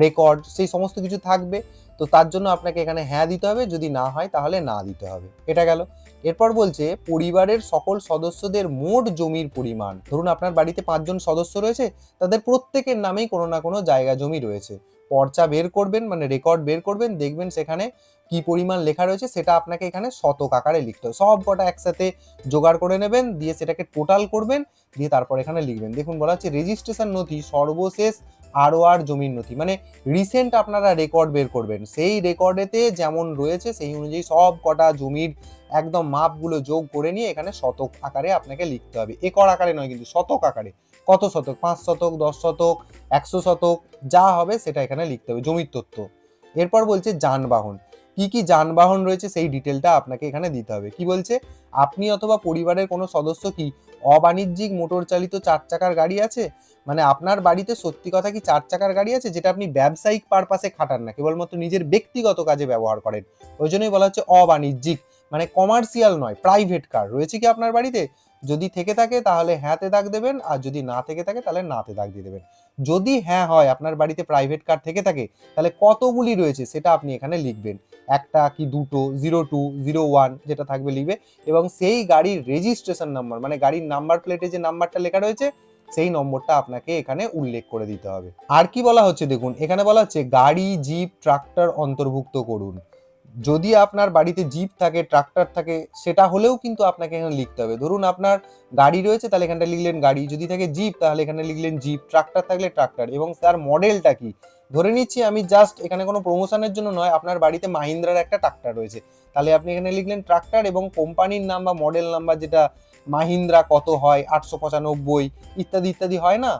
রেকর্ড, সেই সমস্ত কিছু থাকবে। তো তার জন্য আপনাকে এখানে হ্যাঁ দিতে হবে, যদি না হয় তাহলে না দিতে হবে। এটা গেল। এরপর বলছে পরিবারের সকল সদস্যদের মোট জমির পরিমাণ, ধরুন আপনার বাড়িতে 5 জন সদস্য রয়েছে, তাদের প্রত্যেকের নামেই কোনো না কোনো জায়গা জমি রয়েছে। পর্চা বের করবেন, মানে রেকর্ড বের করবেন, দেখবেন সেখানে কি পরিমাণ লেখা রয়েছে সেটা আপনাকে এখানে শতক আকারে লিখতে হবে। সব কটা একসাথে জোগাড় করে নেবেন, দিয়ে সেটাকে টোটাল করবেন, দিয়ে তারপর এখানে লিখবেন। দেখুন বলা হচ্ছে রেজিস্ট্রেশন নথি সর্বশেষ ROR জমির নথি, মানে রিসেন্ট আপনারা রেকর্ড বের করবেন, সেই রেকর্ডেতে যেমন রয়েছে সেই অনুযায়ী সব কটা জমির একদম মাপগুলো যোগ করে নিয়ে এখানে শতক আকারে আপনাকে লিখতে হবে। একর আকারে নয় কিন্তু শতক আকারে। কত শতক, 5 শতক, 10 শতক, 100 শতক, যা হবে সেটা এখানে লিখতে হবে, জমির তথ্য। এরপর বলছে যানবাহন, কি কি যানবাহন রয়েছে সেই ডিটেলটা আপনাকে এখানে দিতে হবে। কি বলছে, আপনি অথবা পরিবারের কোনো সদস্য কি অবাণিজ্যিক মোটর চালিত 4 চাকার গাড়ি আছে, মানে আপনার বাড়িতে সত্যি কথা কি 4 চাকার গাড়ি আছে যেটা আপনি ব্যবসায়িক পারপাসে খাটান না, কেবলমাত্র নিজের ব্যক্তিগত কাজে ব্যবহার করেন, ওই জন্যই বলা হচ্ছে অবাণিজ্যিক, মানে কমার্শিয়াল নয়, প্রাইভেট কার রয়েছে কি আপনার বাড়িতে। যদি থেকে থাকে তাহলে হ্যাঁতে দাগ দেবেন, আর যদি না থেকে থাকে তাহলে নাতে দাগ দিয়ে দেবেন। যদি হ্যাঁ হয় আপনার বাড়িতে প্রাইভেট কার থেকে থাকে, তাহলে কতগুলি রয়েছে সেটা আপনি এখানে লিখবেন, একটা কি দুটো, 02, 01 যেটা থাকবে লিখবে, এবং সেই গাড়ির রেজিস্ট্রেশন নাম্বার, মানে গাড়ির নাম্বার প্লেটে যে নাম্বারটা লেখা রয়েছে সেই নম্বরটা আপনাকে এখানে উল্লেখ করে দিতে হবে। আর কি বলা হচ্ছে দেখুন, এখানে বলা হচ্ছে গাড়ি, জিপ, ট্রাক্টর অন্তর্ভুক্ত করুন। যদি আপনার বাড়িতে জিপ থাকে, ট্রাক্টর থাকে, সেটা হলেও কিন্তু আপনাকে এখানে লিখতে হবে। ধরুন আপনার গাড়ি রয়েছে তাহলে এখানটা লিখলেন গাড়ি, যদি থাকে জিপ তাহলে এখানে লিখলেন জিপ, ট্রাক্টর থাকলে ট্রাক্টর, এবং তার মডেলটা কি। ধরে নিচ্ছি আমি জাস্ট এখানে কোনো প্রমোশনের জন্য নয়, আপনার বাড়িতে মাহিন্দ্রার একটা ট্রাক্টর রয়েছে, তাহলে আপনি এখানে লিখলেন ট্রাক্টর এবং কোম্পানির নাম বা মডেল নাম্বার, যেটা মাহিন্দ্রা কত হয়, 895 ইত্যাদি ইত্যাদি হয় না,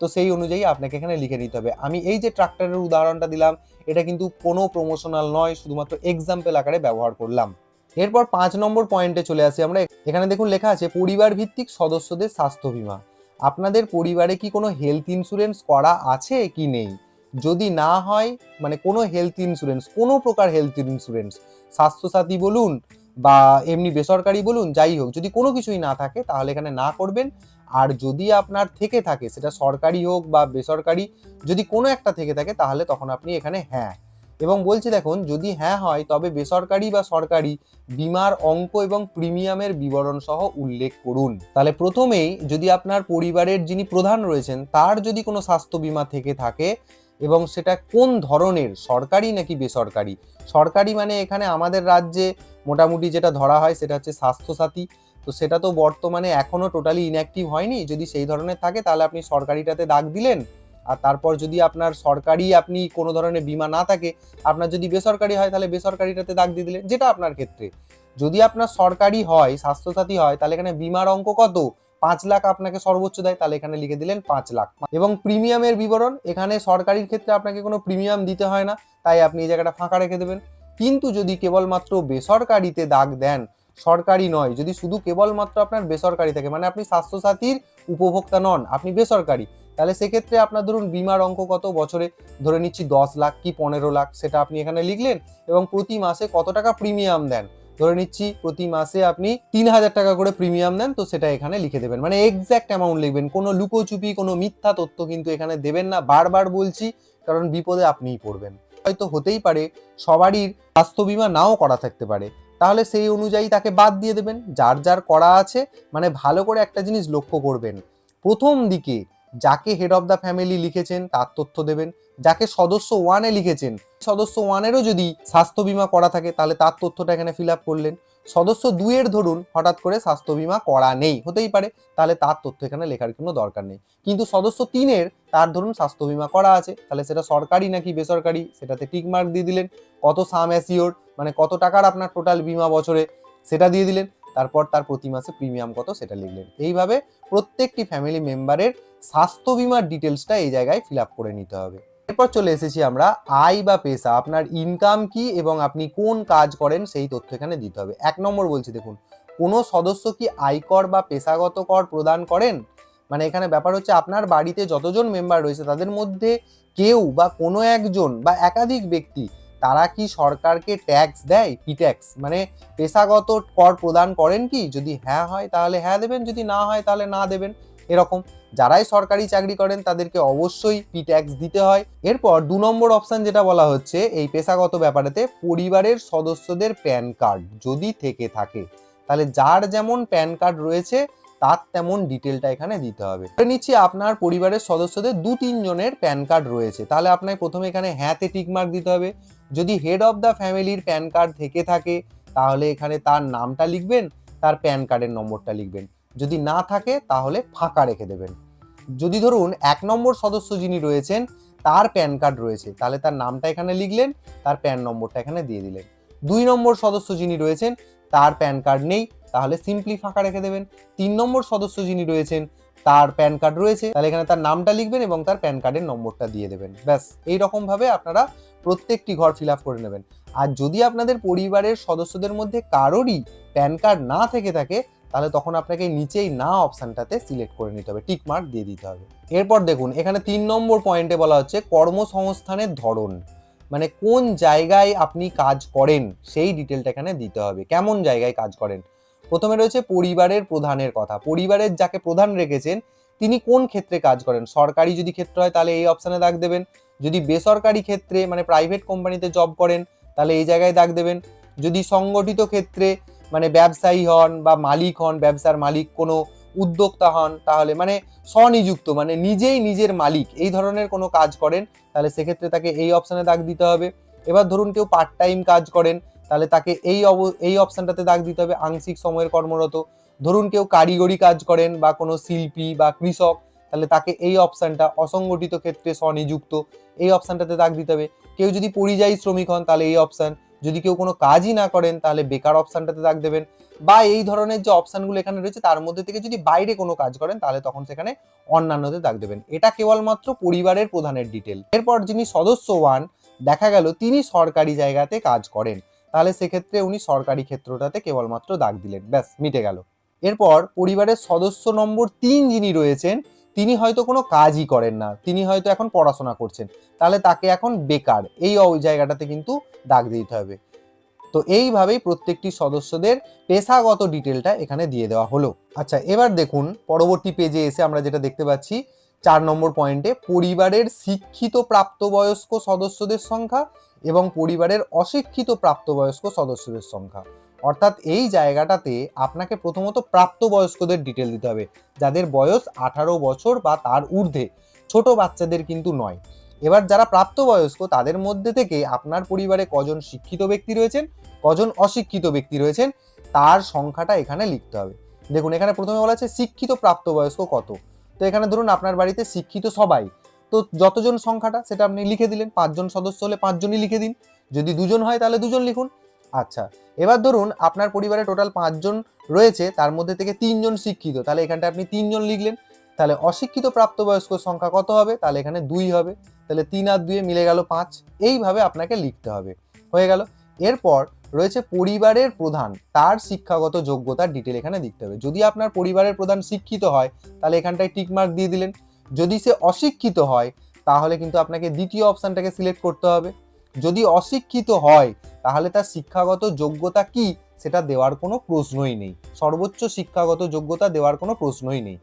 তো সেই অনুযায়ী আপনাকে এখানে লিখে নিতে হবে। আমি এই যে ট্রাক্টরের উদাহরণটা দিলাম, এটা কিন্তু কোনো প্রমোশনাল নয়, শুধুমাত্র এক্সাম্পল আকারে ব্যবহার করলাম। এরপর 5 নম্বর পয়েন্টে চলে আসি আমরা। এখানে দেখুন লেখা আছে পরিবার ভিত্তিক সদস্যদের স্বাস্থ্য বীমা, আপনাদের পরিবারে কি কোনো হেলথ ইন্স্যুরেন্স করা আছে কি নেই। যদি না হয়, মানে কোনো হেলথ ইন্স্যুরেন্স, কোনো প্রকার হেলথ ইন্স্যুরেন্স, স্বাস্থ্যসাথী বলুন বা এমনি বেসরকারি বলুন, যাই হোক, যদি কোনো কিছুই না থাকে তাহলে এখানে না করবেন। আর যদি আপনার থেকে থাকে, সেটা সরকারি হোক বা বেসরকারি, যদি কোনো একটা থেকে থাকে তাহলে তখন আপনি এখানে হ্যাঁ। এবং বলছি দেখুন, যদি হ্যাঁ হয় তবে বেসরকারি বা সরকারি বিমার অঙ্ক এবং প্রিমিয়ামের বিবরণ সহ উল্লেখ করুন। তাহলে প্রথমেই যদি আপনার পরিবারের যিনি প্রধান রয়েছেন তার যদি কোনো স্বাস্থ্য বিমা থেকে থাকে এবং সেটা কোন ধরনের, সরকারি নাকি বেসরকারি। সরকারি মানে এখানে আমাদের রাজ্যে মোটামুটি যেটা ধরা হয় সেটা হচ্ছে স্বাস্থ্যসাথী, তো সেটা তো বর্তমানে এখনো টোটালি ইনঅ্যাক্টিভ হয়নি। যদি সেই ধরনের থাকে তাহলে আপনি সরকারিটাতে দাগ দিলেন। আর তারপর যদি আপনার সরকারি আপনি কোনো ধরনের বিমা না থাকে, আপনার যদি বেসরকারি হয় তাহলে বেসরকারিটাতে দাগ দিয়ে দিলেন, যেটা আপনার ক্ষেত্রে। যদি আপনার সরকারি হয়, স্বাস্থ্যসাথী হয়, তাহলে এখানে বিমার অঙ্ক কত, 5 লাখ আপনাকে সর্বোচ্চ দেয়, তাহলে এখানে লিখে দিলেন 5 লাখ। এবং প্রিমিয়ামের বিবরণ, এখানে সরকারির ক্ষেত্রে আপনাকে কোনো প্রিমিয়াম দিতে হয় না, তাই আপনি এই জায়গাটা ফাঁকা রেখে দেবেন। কিন্তু যদি কেবলমাত্র বেসরকারিতে দাগ দেন, সরকারি নয়, যদি শুধু কেবলমাত্র আপনার বেসরকারি থাকে, মানে আপনি স্বাস্থ্যসাথীর উপভোক্তা নন, আপনি বেসরকারি, তাহলে সেক্ষেত্রে আপনার ধরুন বিমার অঙ্ক কত বছরে, ধরে নিচ্ছি 10 লাখ কি 15 লাখ, সেটা আপনি এখানে লিখলেন। এবং প্রতি মাসে কত টাকা প্রিমিয়াম দেন, ধরে নিচ্ছি প্রতি মাসে আপনি 3,000 টাকা করে প্রিমিয়াম দেন, তো সেটা এখানে লিখে দেবেন। মানে এক্স্যাক্ট অ্যামাউন্ট লিখবেন, কোনো লুকোচুপি, কোনো মিথ্যা তথ্য কিন্তু এখানে দেবেন না। বারবার বলছি, কারণ বিপদে আপনিই পড়বেন। হয়তো হতেই পারে সবারই স্বাস্থ্য বিমা নাও করা থাকতে পারে, তাহলে সেই অনুযায়ী তাকে বাদ দিয়ে দেবেন। যার যার করা আছে, মানে ভালো করে একটা জিনিস লক্ষ্য করবেন, প্রথম দিকে যাকে হেড অফ দ্য ফ্যামিলি লিখেছেন তার তথ্য দেবেন, যাকে সদস্য 1-এ লিখেছেন, সদস্য 1-এরও যদি স্বাস্থ্য বিমা করা থাকে তাহলে তার তথ্যটা এখানে ফিল আপ করলেন। সদস্য 2-এর ধরুন হঠাৎ করে স্বাস্থ্য বিমা করা নেই, হতেই পারে, তাহলে তার তথ্য এখানে লেখার কোনো দরকার নেই। কিন্তু সদস্য 3-এর, তার ধরুন স্বাস্থ্য বিমা করা আছে, তাহলে সেটা সরকারি নাকি বেসরকারি সেটাতে টিক মার্ক দিয়ে দিলেন। কত সাম অ্যাসিওর, মানে কত টাকার আপনার টোটাল বিমা বছরে, সেটা দিয়ে দিলেন। তারপর তার প্রতি মাসে প্রিমিয়াম কত সেটা লিখলেন। এইভাবে প্রত্যেকটি ফ্যামিলি মেম্বারের স্বাস্থ্য বিমার ডিটেলসটা এই জায়গায় ফিল আপ করে নিতে হবে। এরপর চলে এসেছি আমরা আয় বা পেশা, আপনার ইনকাম কি এবং আপনি কোন কাজ করেন সেই তথ্য এখানে দিতে হবে। 1 নম্বর বলছি দেখুন, কোনো সদস্য কি আয়কর বা পেশাগত কর প্রদান করেন। মানে এখানে ব্যাপার হচ্ছে, আপনার বাড়িতে যতজন মেম্বার রয়েছে তাদের মধ্যে কেউ বা কোনো একজন বা একাধিক ব্যক্তি, তারা কি সরকারকে ট্যাক্স দেয়, পি ট্যাক্স, মানে পেশাগত কর প্রদান করেন কি। যদি হ্যাঁ হয় তাহলে হ্যাঁ দেবেন, যদি না হয় তাহলে না দেবেন। এরকম যারাই সরকারি চাকরি করেন তাদেরকে অবশ্যই পি ট্যাক্স দিতে হয়। এরপর 2 নম্বর অপশন যেটা বলা হচ্ছে এই পেশাগত ব্যাপারেতে, পরিবারের সদস্যদের প্যান কার্ড যদি থেকে থাকে, তাহলে যার যেমন প্যান কার্ড রয়েছে তার তেমন ডিটেলটা এখানে দিতে হবে। ধরে নিচ্ছি আপনার পরিবারের সদস্যদের 2-3 জনের প্যান কার্ড রয়েছে, তাহলে আপনাকে প্রথমে এখানে হ্যাঁতে টিক মার্ক দিতে হবে। যদি হেড অফ দ্য ফ্যামিলির প্যান কার্ড থেকে থাকে তাহলে এখানে তার নামটা লিখবেন, তার প্যান কার্ডের নম্বরটা লিখবেন। যদি না থাকে তাহলে ফাঁকা রেখে দেবেন। যদি ধরুন 1 নম্বর সদস্য যিনি রয়েছেন তার প্যান কার্ড রয়েছে, তাহলে তার নামটা এখানে লিখলেন, তার প্যান নম্বরটা এখানে দিয়ে দিলেন। 2 নম্বর সদস্য যিনি রয়েছেন তার প্যান কার্ড নেই, তাহলে সিম্পলি ফাঁকা রেখে দেবেন। 3 নম্বর সদস্য যিনি রয়েছেন তার প্যান কার্ড রয়েছে, তাহলে এখানে তার নামটা লিখবেন এবং তার প্যান কার্ডের নম্বরটা দিয়ে দেবেন। ব্যাস, এইরকম ভাবে আপনারা প্রত্যেকটি ঘর ফিল আপ করে নেবেন। আর যদি আপনাদের পরিবারের সদস্যদের মধ্যে কারোরই প্যান কার্ড না থেকে থাকে, তাহলে তখন আপনাকে নিচেই না অপশনটাতে সিলেক্ট করে নিতে হবে, টিক মার্ক দিয়ে দিতে হবে। এরপর দেখুন এখানে 3 নম্বর পয়েন্টে বলা হচ্ছে কর্মসংস্থানের ধরন, মানে কোন জায়গায় আপনি কাজ করেন সেই ডিটেলটা এখানে দিতে হবে, কেমন জায়গায় কাজ করেন। প্রথমে রয়েছে পরিবারের প্রধানের কথা, পরিবারের যাকে প্রধান রেখেছেন তিনি কোন ক্ষেত্রে কাজ করেন। সরকারি যদি ক্ষেত্র হয় তাহলে এই অপশানে দাগ দেবেন। যদি বেসরকারি ক্ষেত্রে মানে প্রাইভেট কোম্পানিতে জব করেন তাহলে এই জায়গায় দাগ দেবেন। যদি সংগঠিত ক্ষেত্রে মানে ব্যবসায়ী হন বা মালিক হন, ব্যবসার মালিক, কোনো উদ্যোক্তা হন, তাহলে মানে স্বনিযুক্ত, মানে নিজেই নিজের মালিক, এই ধরনের কোনো কাজ করেন তাহলে সেক্ষেত্রে তাকে এই অপশানে দাগ দিতে হবে। এবার ধরুন কেউ পার্ট টাইম কাজ করেন তাহলে তাকে এই অপশানটাতে দাগ দিতে হবে, আংশিক সময়ের কর্মরত। ধরুন কেউ কারিগরি কাজ করেন বা কোনো শিল্পী বা কৃষক, তাহলে তাকে এই অপশানটা, অসংগঠিত ক্ষেত্রে স্বনিযুক্ত, এই অপশানটাতে দাগ দিতে হবে। কেউ যদি পরিযায়ী শ্রমিক হন তাহলে এই অপশান, যদি কেউ কোনো কাজই না করেন তাহলে বেকার অপশানটাতে দাগ দেবেন। বা এই ধরনের যে অপশানগুলো এখানে রয়েছে তার মধ্যে থেকে যদি বাইরে কোনো কাজ করেন তাহলে তখন সেখানে অন্যান্যতে দাগ দেবেন। এটা কেবলমাত্র পরিবারের প্রধানের ডিটেল। এরপর যিনি সদস্য 1, দেখা গেল তিনি সরকারি জায়গাতে কাজ করেন, তাহলে সেক্ষেত্রে উনি সরকারি ক্ষেত্রটাতে কেবলমাত্র দাগ দিলেন, ব্যাস মিটে গেল। এরপর পরিবারের সদস্য নম্বর 3 যিনি রয়েছেন তিনি হয়তো কোনো কাজই করেন না, তিনি হয়তো এখন পড়াশোনা করছেন, তাহলে তাকে এখন বেকার, এই জায়গাটাতে কিন্তু দাগ দিতে হবে। তো এইভাবেই প্রত্যেকটি সদস্যদের পেশাগত ডিটেলটা এখানে দিয়ে দেওয়া হলো। আচ্ছা, এবার দেখুন পরবর্তী পেজে এসে আমরা যেটা দেখতে পাচ্ছি 4 নম্বর পয়েন্টে পরিবারের শিক্ষিত প্রাপ্তবয়স্ক সদস্যদের সংখ্যা এবং পরিবারের অশিক্ষিত প্রাপ্তবয়স্ক সদস্যদের সংখ্যা। অর্থাৎ এই জায়গাটাতে আপনাকে প্রথমত প্রাপ্তবয়স্কদের ডিটেল দিতে হবে, যাদের বয়স 18 বছর বা তার ঊর্ধ্বে, ছোট বাচ্চাদের কিন্তু নয়। এবার যারা প্রাপ্তবয়স্ক তাদের মধ্যে থেকে আপনার পরিবারে কজন শিক্ষিত ব্যক্তি রয়েছেন, কজন অশিক্ষিত ব্যক্তি রয়েছেন, তার সংখ্যাটা এখানে লিখতে হবে। দেখুন এখানে প্রথমে বলা আছে শিক্ষিত প্রাপ্তবয়স্ক কত। তো এখানে ধরুন আপনার বাড়িতে শিক্ষিত সবাই, তো যতজন সংখ্যাটা সেটা আপনি লিখে দিলেন। 5 জন সদস্য হলে 5 জনই লিখে দিন, যদি 2 জন হয় তাহলে 2 জন লিখুন। আচ্ছা, এবার ধরুন আপনার পরিবারে টোটাল 5 জন রয়েছে, তার মধ্যে থেকে 3 জন শিক্ষিত, তাহলে এখানটা আপনি 3 জন লিখলেন। তাহলে অশিক্ষিত প্রাপ্তবয়স্ক সংখ্যা কত হবে, তাহলে এখানে 2 হবে, তাহলে 3 আর 2 মিলে গেল 5। এইভাবে আপনাকে লিখতে হবে, হয়ে গেল। এরপর রয়েছে পরিবারের প্রধান, তার শিক্ষাগত যোগ্যতার ডিটেল এখানে দিতে হবে। যদি আপনার পরিবারের প্রধান শিক্ষিত হয় তাহলে এখানটায় টিকমার্ক দিয়ে দিলেন। যদি সে অশিক্ষিত হয় তাহলে কিন্তু আপনাকে দ্বিতীয় অপশানটাকে সিলেক্ট করতে হবে। যদি অশিক্ষিত হয় তাহলে তার শিক্ষাগত যোগ্যতা কি সেটা দেওয়ার কোনো প্রশ্নই নেই, সর্বোচ্চ শিক্ষাগত যোগ্যতা দেওয়ার কোনো প্রশ্নই নেই।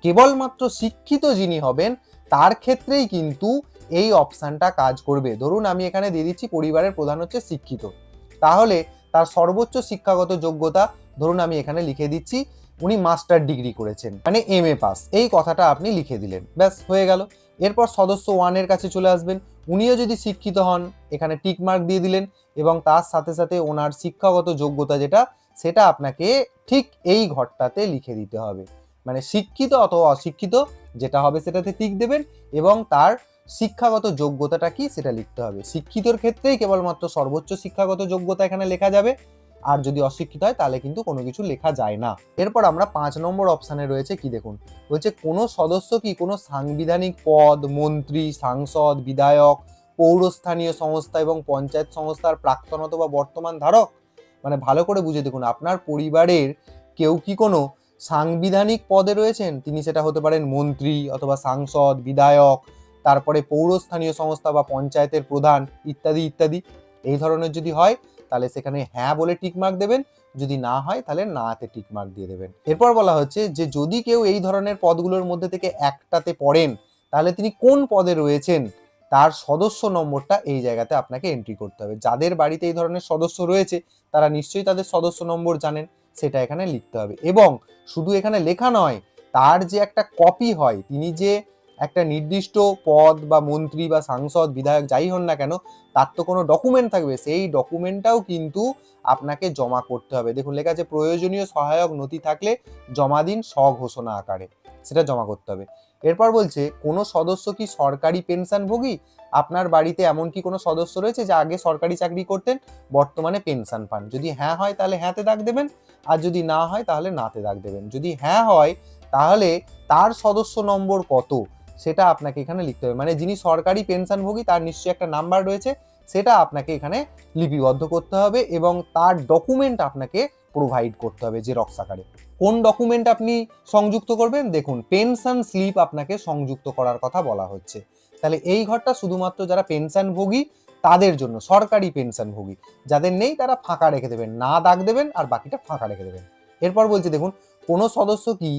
কেবলমাত্র শিক্ষিত যিনি হবেন তার ক্ষেত্রেই কিন্তু এই অপশানটা কাজ করবে। ধরুন আমি এখানে দিয়ে দিচ্ছি পরিবারের প্রধান হচ্ছে শিক্ষিত, তাহলে তার সর্বোচ্চ শিক্ষাগত যোগ্যতা ধরুন আমি এখানে লিখে দিচ্ছি উনি মাস্টার ডিগ্রি করেছেন, মানে MA পাস, এই কথাটা আপনি লিখে দিলেন, ব্যাস হয়ে গেল। এরপর সদস্য 1 এর কাছে চলে আসবেন, উনিও যদি শিক্ষিত হন এখানে টিক মার্ক দিয়ে দিলেন, এবং তার সাথে সাথে ওনার শিক্ষাগত যোগ্যতা যেটা সেটা আপনাকে ঠিক এই ঘরটাতে লিখে দিতে হবে। মানে শিক্ষিত অথবা অশিক্ষিত যেটা হবে সেটাতে টিক দেবেন, এবং তার শিক্ষাগত যোগ্যতাটা কি সেটা লিখতে হবে। শিক্ষিতর ক্ষেত্রেই কেবলমাত্র সর্বোচ্চ শিক্ষাগত যোগ্যতা এখানে লেখা যাবে, আর যদি অশিক্ষিত হয় তাহলে কিন্তু কোনো কিছু লেখা যায় না। এরপর আমরা 5 নম্বর অপশানে রয়েছে কি দেখুন, বলছে কোনো সদস্য কি কোনো সাংবিধানিক পদ, মন্ত্রী, সাংসদ, বিধায়ক, পৌরস্থানীয় সংস্থা এবং পঞ্চায়েত সংস্থার প্রাক্তন অথবা বর্তমান ধারক। মানে ভালো করে বুঝে দেখুন, আপনার পরিবারের কেউ কি কোনো সাংবিধানিক পদে রয়েছেন, তিনি সেটা হতে পারেন মন্ত্রী অথবা সাংসদ, বিধায়ক, তারপরে পৌরস্থানীয় সংস্থা বা পঞ্চায়েতের প্রধান ইত্যাদি ইত্যাদি। এই ধরনের যদি হয় তাহলে সেখানে হ্যাঁ বলে টিকমার্ক দেবেন, যদি না হয় তাহলে নাতে টিকমার্ক দিয়ে দেবেন। এরপর বলা হচ্ছে যে যদি কেউ এই ধরনের পদগুলোর মধ্যে থেকে একটাতে পড়েন তাহলে তিনি কোন পদে রয়েছেন তার সদস্য নম্বরটা এই জায়গাতে আপনাকে এন্ট্রি করতে হবে। যাদের বাড়িতে এই ধরনের সদস্য রয়েছে তারা নিশ্চয়ই তাদের সদস্য নম্বর জানেন, সেটা এখানে লিখতে হবে। এবং শুধু এখানে লেখা নয়, তার যে একটা কপি হয়, তিনি যে একটা নির্দিষ্ট পদ বা মন্ত্রী বা সাংসদ, বিধায়ক যাই হন না কেন, তার তো কোনো ডকুমেন্ট থাকবে, সেই ডকুমেন্টটাও কিন্তু আপনাকে জমা করতে হবে। দেখুন লেখা আছে প্রয়োজনীয় সহায়ক নথি থাকলে জমা দিন স্বঘোষণা আকারে, সেটা জমা করতে হবে। এরপর বলছে কোনো সদস্য কি সরকারি পেনশনভোগী, আপনার বাড়িতে এমন কি কোনো সদস্য রয়েছে যে আগে সরকারি চাকরি করতেন, বর্তমানে পেনশন পান? যদি হ্যাঁ হয় তাহলে হ্যাঁতে দাগ দেবেন, আর যদি না হয় তাহলে নাতে দাগ দেবেন। যদি হ্যাঁ হয় তাহলে তার সদস্য নম্বর কত সেটা আপনাকে এখানে লিখতে হবে। মানে যিনি সরকারি পেনশনভোগী তার নিশ্চয়ই একটা নাম্বার রয়েছে, সেটা আপনাকে এখানে লিপিবদ্ধ করতে হবে এবং তার ডকুমেন্ট আপনাকে প্রোভাইড করতে হবে জেরক্স আকারে। কোন ডকুমেন্ট আপনি সংযুক্ত করবেন? দেখুন পেনশন স্লিপ আপনাকে সংযুক্ত করার কথা বলা হচ্ছে। তাহলে এই ঘরটা শুধুমাত্র যারা পেনশনভোগী তাদের জন্য, সরকারি পেনশনভোগী। যাদের নেই তারা ফাঁকা রেখে দেবেন, না দাগ দেবেন আর বাকিটা ফাঁকা রেখে দেবেন। এরপর বলছে দেখুন কোনো সদস্য কি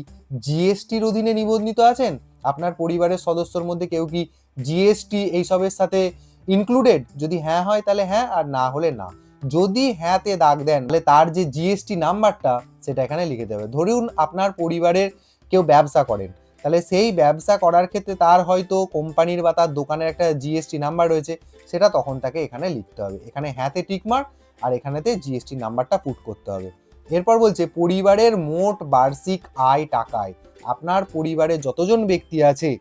জিএসটির অধীনে নিবন্ধিত আছেন, আপনার পরিবারের সদস্যর মধ্যে কেউ কি জিএসটি এইসবের সাথে ইনক্লুডেড? যদি হ্যাঁ হয় তাহলে হ্যাঁ, আর না হলে না। যদি হ্যাঁতে দাগ দেন তাহলে তার যে জিএসটি নাম্বারটা সেটা এখানে লিখে দেবে। ধরুন আপনার পরিবারের কেউ ব্যবসা করেন, তাহলে সেই ব্যবসা করার ক্ষেত্রে তার হয়তো কোম্পানির বা তার দোকানের একটা জিএসটি নাম্বার রয়েছে, সেটা তখন তাকে এখানে লিখতে হবে। এখানে হ্যাঁতে টিকমার্ক আর এখানেতে জিএসটি নাম্বারটা পুট করতে হবে। এরপর বলছে পরিবারের মোট বার্ষিক আয় টাকায়, আপনার পরিবারে যতজন ব্যক্তি আছে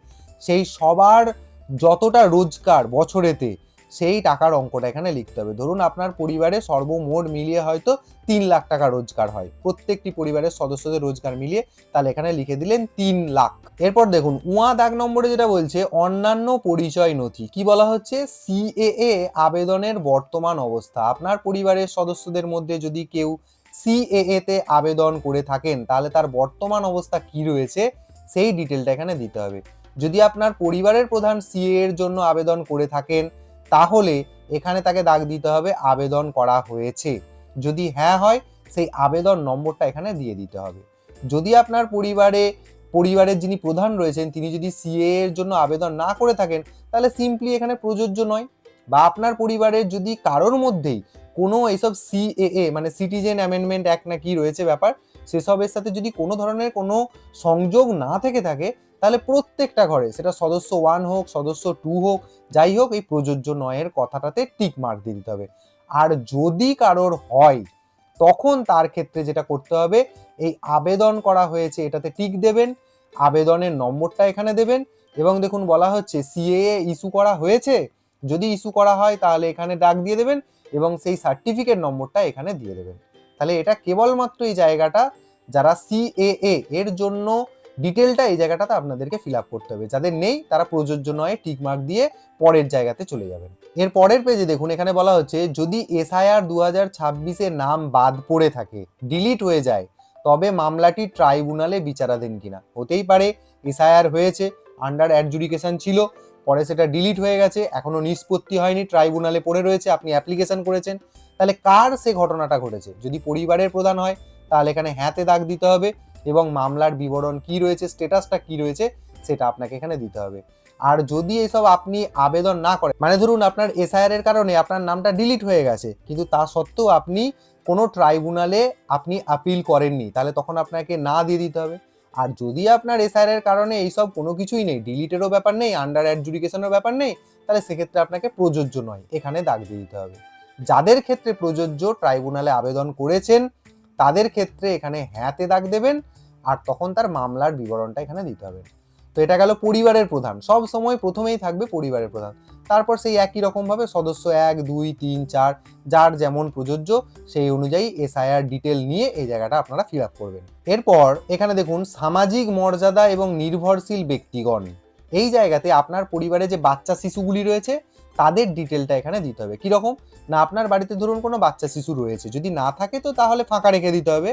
সেই সবার যতটা রোজগার বছরেতে সেই টাকার অঙ্কটা এখানে লিখতে হবে। ধরুন আপনার পরিবারে সর্বমোট মিলিয়ে হয়তো 3 লাখ টাকা রোজগার হয়, প্রত্যেকটি পরিবারের সদস্যদের রোজগার মিলিয়ে, তাহলে এখানে লিখে দিলেন 3 লাখ। এরপর দেখুন দাগ নম্বরে যেটা বলছে অন্যান্য পরিচয় নথি, কি বলা হচ্ছে সিএএ আবেদনের বর্তমান অবস্থা। আপনার পরিবারের সদস্যদের মধ্যে যদি কেউ সিএএ তে আবেদন করে থাকেন তাহলে তার বর্তমান অবস্থা কি রয়েছে সেই ডিটেলটা এখানে দিতে হবে। যদি আপনার পরিবারের প্রধান সিএ এর জন্য আবেদন করে থাকেন তাহলে এখানে তাকে দাগ দিতে হবে আবেদন করা হয়েছে। যদি হ্যাঁ হয় সেই আবেদন নম্বরটা এখানে দিয়ে দিতে হবে। যদি আপনার পরিবারের যিনি প্রধান রয়েছেন তিনি যদি সিএএ এর জন্য আবেদন না করে থাকেন তাহলে সিম্পলি এখানে প্রযোজ্য নয়। বা আপনার পরিবারের যদি কারোর মধ্যেই কোনো এইসব সিএএ মানে সিটিজেন অ্যামেন্ডমেন্ট অ্যাক্ট না কি রয়েছে ব্যাপার, সেসবের সাথে যদি কোনো ধরনের কোনো সংযোগ না থেকে থাকে তাহলে প্রত্যেকটা ঘরে, সেটা সদস্য 1 হোক, সদস্য 2 হোক, যাই হোক, এই প্রযোজ্য নয়ের কথাটাতে টিক মার্ক দিয়ে দিতে হবে। আর যদি কারোর হয় তখন তার ক্ষেত্রে যেটা করতে হবে, এই আবেদন করা হয়েছে এটাতে টিক দেবেন, আবেদনের নম্বরটা এখানে দেবেন, এবং দেখুন বলা হচ্ছে সিএএ ইস্যু করা হয়েছে, যদি ইস্যু করা হয় তাহলে এখানে দাগ দিয়ে দেবেন এবং সেই সার্টিফিকেট নম্বরটা এখানে দিয়ে দেবেন। তাহলে এটা কেবলমাত্র এই জায়গাটা যারা সিএএ এর জন্য ডিটেলটা এই জায়গাটাতে আপনাদেরকে ফিল আপ করতে হবে, যাদের নেই তারা প্রযোজ্য নয় টিক মার্ক দিয়ে পরের জায়গাতে চলে যাবেন। এর পরের পেজে দেখুন এখানে বলা হচ্ছে যদি এসআইআর 2026-এর নাম বাদ পড়ে থাকে, ডিলিট হয়ে যায়, তবে মামলাটি ট্রাইব্যুনালে বিচারাধীন কিনা। হতেই পারে এসআইআর হয়েছে, আন্ডার অ্যাডজুডিকেশন ছিল, পরে সেটা ডিলিট হয়ে গেছে, এখনো নিষ্পত্তি হয়নি, ট্রাইব্যুনালে পড়ে রয়েছে, আপনি অ্যাপ্লিকেশন করেছেন, তাহলে কার সে ঘটনাটা ঘটেছে। যদি পরিবারের প্রধান হয় তাহলে এখানে হ্যাঁতে দাগ দিতে হবে এবং মামলার বিবরণ কি রয়েছে, স্ট্যাটাসটা কি রয়েছে সেটা আপনাকে এখানে দিতে হবে। আর যদি এসব আপনি আবেদন না করেন, মানে ধরুন আপনার এসআইআর এর কারণে আপনার নামটা ডিলিট হয়ে গেছে কিন্তু তা সত্ত্বেও আপনি কোনো ট্রাইব্যুনালে আপনি আপিল করেননি, তাহলে তখন আপনাকে না দিয়ে দিতে হবে। আর যদি আপনার এসআইআর এর কারণে এইসব কোনো কিছুই নেই, ডিলিটেরও ব্যাপার নেই, আন্ডার অ্যাডজুডিকেশনের ব্যাপার নেই, তাহলে সেক্ষেত্রে আপনাকে প্রযোজ্য নয় এখানে দাগ দিয়ে দিতে হবে। যাদের ক্ষেত্রে প্রযোজ্য, ট্রাইব্যুনালে আবেদন করেছেন, তাদের ক্ষেত্রে এখানে হ্যাঁতে দাগ দেবেন আর তখন তার মামলার বিবরণটা এখানে দিতে হবে। তো এটা গেল পরিবারের প্রধান, সব সময় প্রথমেই থাকবে পরিবারের প্রধান, তারপর সেই একই রকম ভাবে সদস্য 1, 2, 3, 4 যার যেমন প্রযোজ্য সেই অনুযায়ী এসআইআর ডিটেল নিয়ে এই জায়গাটা আপনারা ফিল আপ করবেন। এরপর এখানে দেখুন সামাজিক মর্যাদা এবং নির্ভরশীল ব্যক্তিগণ, এই জায়গাতে আপনার পরিবারে যে বাচ্চা শিশুগুলি রয়েছে তাদের ডিটেলটা এখানে দিতে হবে। কিরকম না, আপনার বাড়িতে ধরুন কোনো বাচ্চা শিশু রয়েছে, যদি না থাকে তো তাহলে ফাঁকা রেখে দিতে হবে,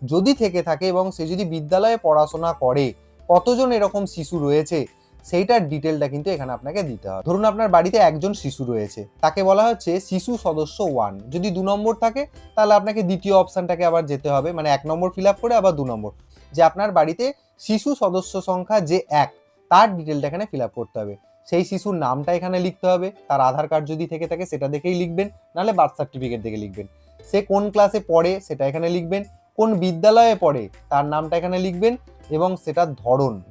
যদি থেকে থাকে এবং সে যদি বিদ্যালয়ে পড়াশোনা করে কতজন এরকম শিশু রয়েছে সেইটার ডিটেলটা কিন্তু এখানে আপনাকে দিতে হবে। ধরুন আপনার বাড়িতে একজন শিশু রয়েছে, তাকে বলা হচ্ছে শিশু সদস্য 1, যদি 2 নম্বর থাকে তাহলে আপনাকে দ্বিতীয় অপশনটাকে আবার যেতে হবে, মানে 1 নম্বর ফিল আপ করে আবার 2 নম্বর, যে আপনার বাড়িতে শিশু সদস্য সংখ্যা যে 1 তার ডিটেলটা এখানে ফিল আপ করতে হবে। সেই শিশুর নামটা এখানে লিখতে হবে, তার আধার কার্ড যদি থেকে থাকে সেটা দেখেই লিখবেন, নাহলে বার্থ সার্টিফিকেট দেখে লিখবেন। সে কোন ক্লাসে পড়ে সেটা এখানে লিখবেন, কোন বিদ্যালয়ে পড়ে তার নামটা এখানে লিখবেন, এবং সেটার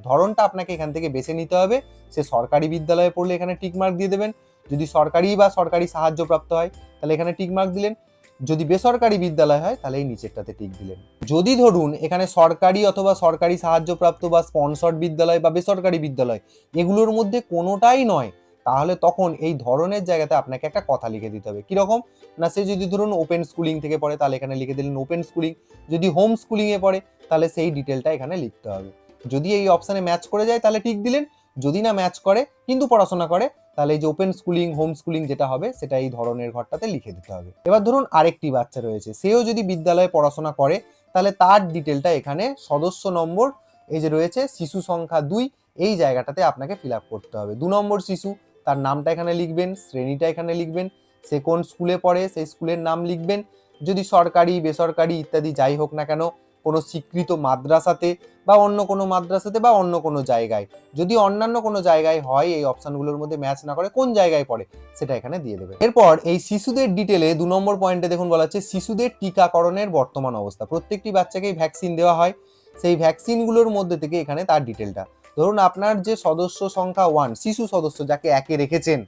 ধরনটা আপনাকে এখান থেকে বেছে নিতে হবে। সে সরকারি বিদ্যালয়ে পড়লে এখানে টিক মার্ক দিয়ে দেবেন, যদি সরকারি বা সরকারি সাহায্যপ্রাপ্ত হয় তাহলে এখানে টিক মার্ক দিলেন, যদি বেসরকারি বিদ্যালয় হয় তাহলে এই নিচেরটাতে টিক দিলেন। যদি ধরুন এখানে সরকারি অথবা সরকারি সাহায্যপ্রাপ্ত বা স্পন্সর্ড বিদ্যালয় বা বেসরকারি বিদ্যালয় এগুলোর মধ্যে কোনোটাই নয়, তাহলে তখন এই ধরনের জায়গাতে আপনাকে একটা কথা লিখে দিতে হবে। কিরকম না, সে যদি ধরুন ওপেন স্কুলিং থেকে পড়ে তাহলে এখানে লিখে দিলেন ওপেন স্কুলিং, যদি হোম স্কুলিং এ পড়ে তাহলে সেই ডিটেলটা এখানে লিখতে হবে। যদি এই অপশানে ম্যাচ করে যায় তাহলে টিক দিলেন, যদি না ম্যাচ করে কিন্তু পড়াশোনা করে তাহলে এই যে ওপেন স্কুলিং হোম স্কুলিং যেটা হবে সেটা এই ধরনের ঘরটাতে লিখে দিতে হবে। এবার ধরুন আরেকটি বাচ্চা রয়েছে, সেও যদি বিদ্যালয়ে পড়াশোনা করে তাহলে তার ডিটেলটা এখানে সদস্য নম্বর এই যে রয়েছে শিশু সংখ্যা 2 এই জায়গাটাতে আপনাকে ফিল আপ করতে হবে। 2 নম্বর শিশু, তার নামটা এখানে লিখবেন, শ্রেণীটা এখানে লিখবেন, সে কোন স্কুলে পড়ে সেই স্কুলের নাম লিখবেন, যদি সরকারি বেসরকারি ইত্যাদি যাই হোক না কেন কোনো স্বীকৃত মাদ্রাসাতে বা অন্য কোনো মাদ্রাসাতে বা অন্য কোনো জায়গায়, যদি অন্যান্য কোনো জায়গায় হয় এই অপশনগুলোর মধ্যে ম্যাচ না করে কোন জায়গায় পড়ে সেটা এখানে দিয়ে দেবে। এরপর এই শিশুদের ডিটেলে 2 নম্বর পয়েন্টে দেখুন বলা হচ্ছে শিশুদের টিকাকরণের বর্তমান অবস্থা। প্রত্যেকটি বাচ্চাকেই ভ্যাকসিন দেওয়া হয়, সেই ভ্যাকসিনগুলোর মধ্যে থেকে এখানে তার ডিটেলটা, ধরুন আপনার যে সদস্য সংখ্যা 1 শিশু সদস্য যাকে একে রেখেছেন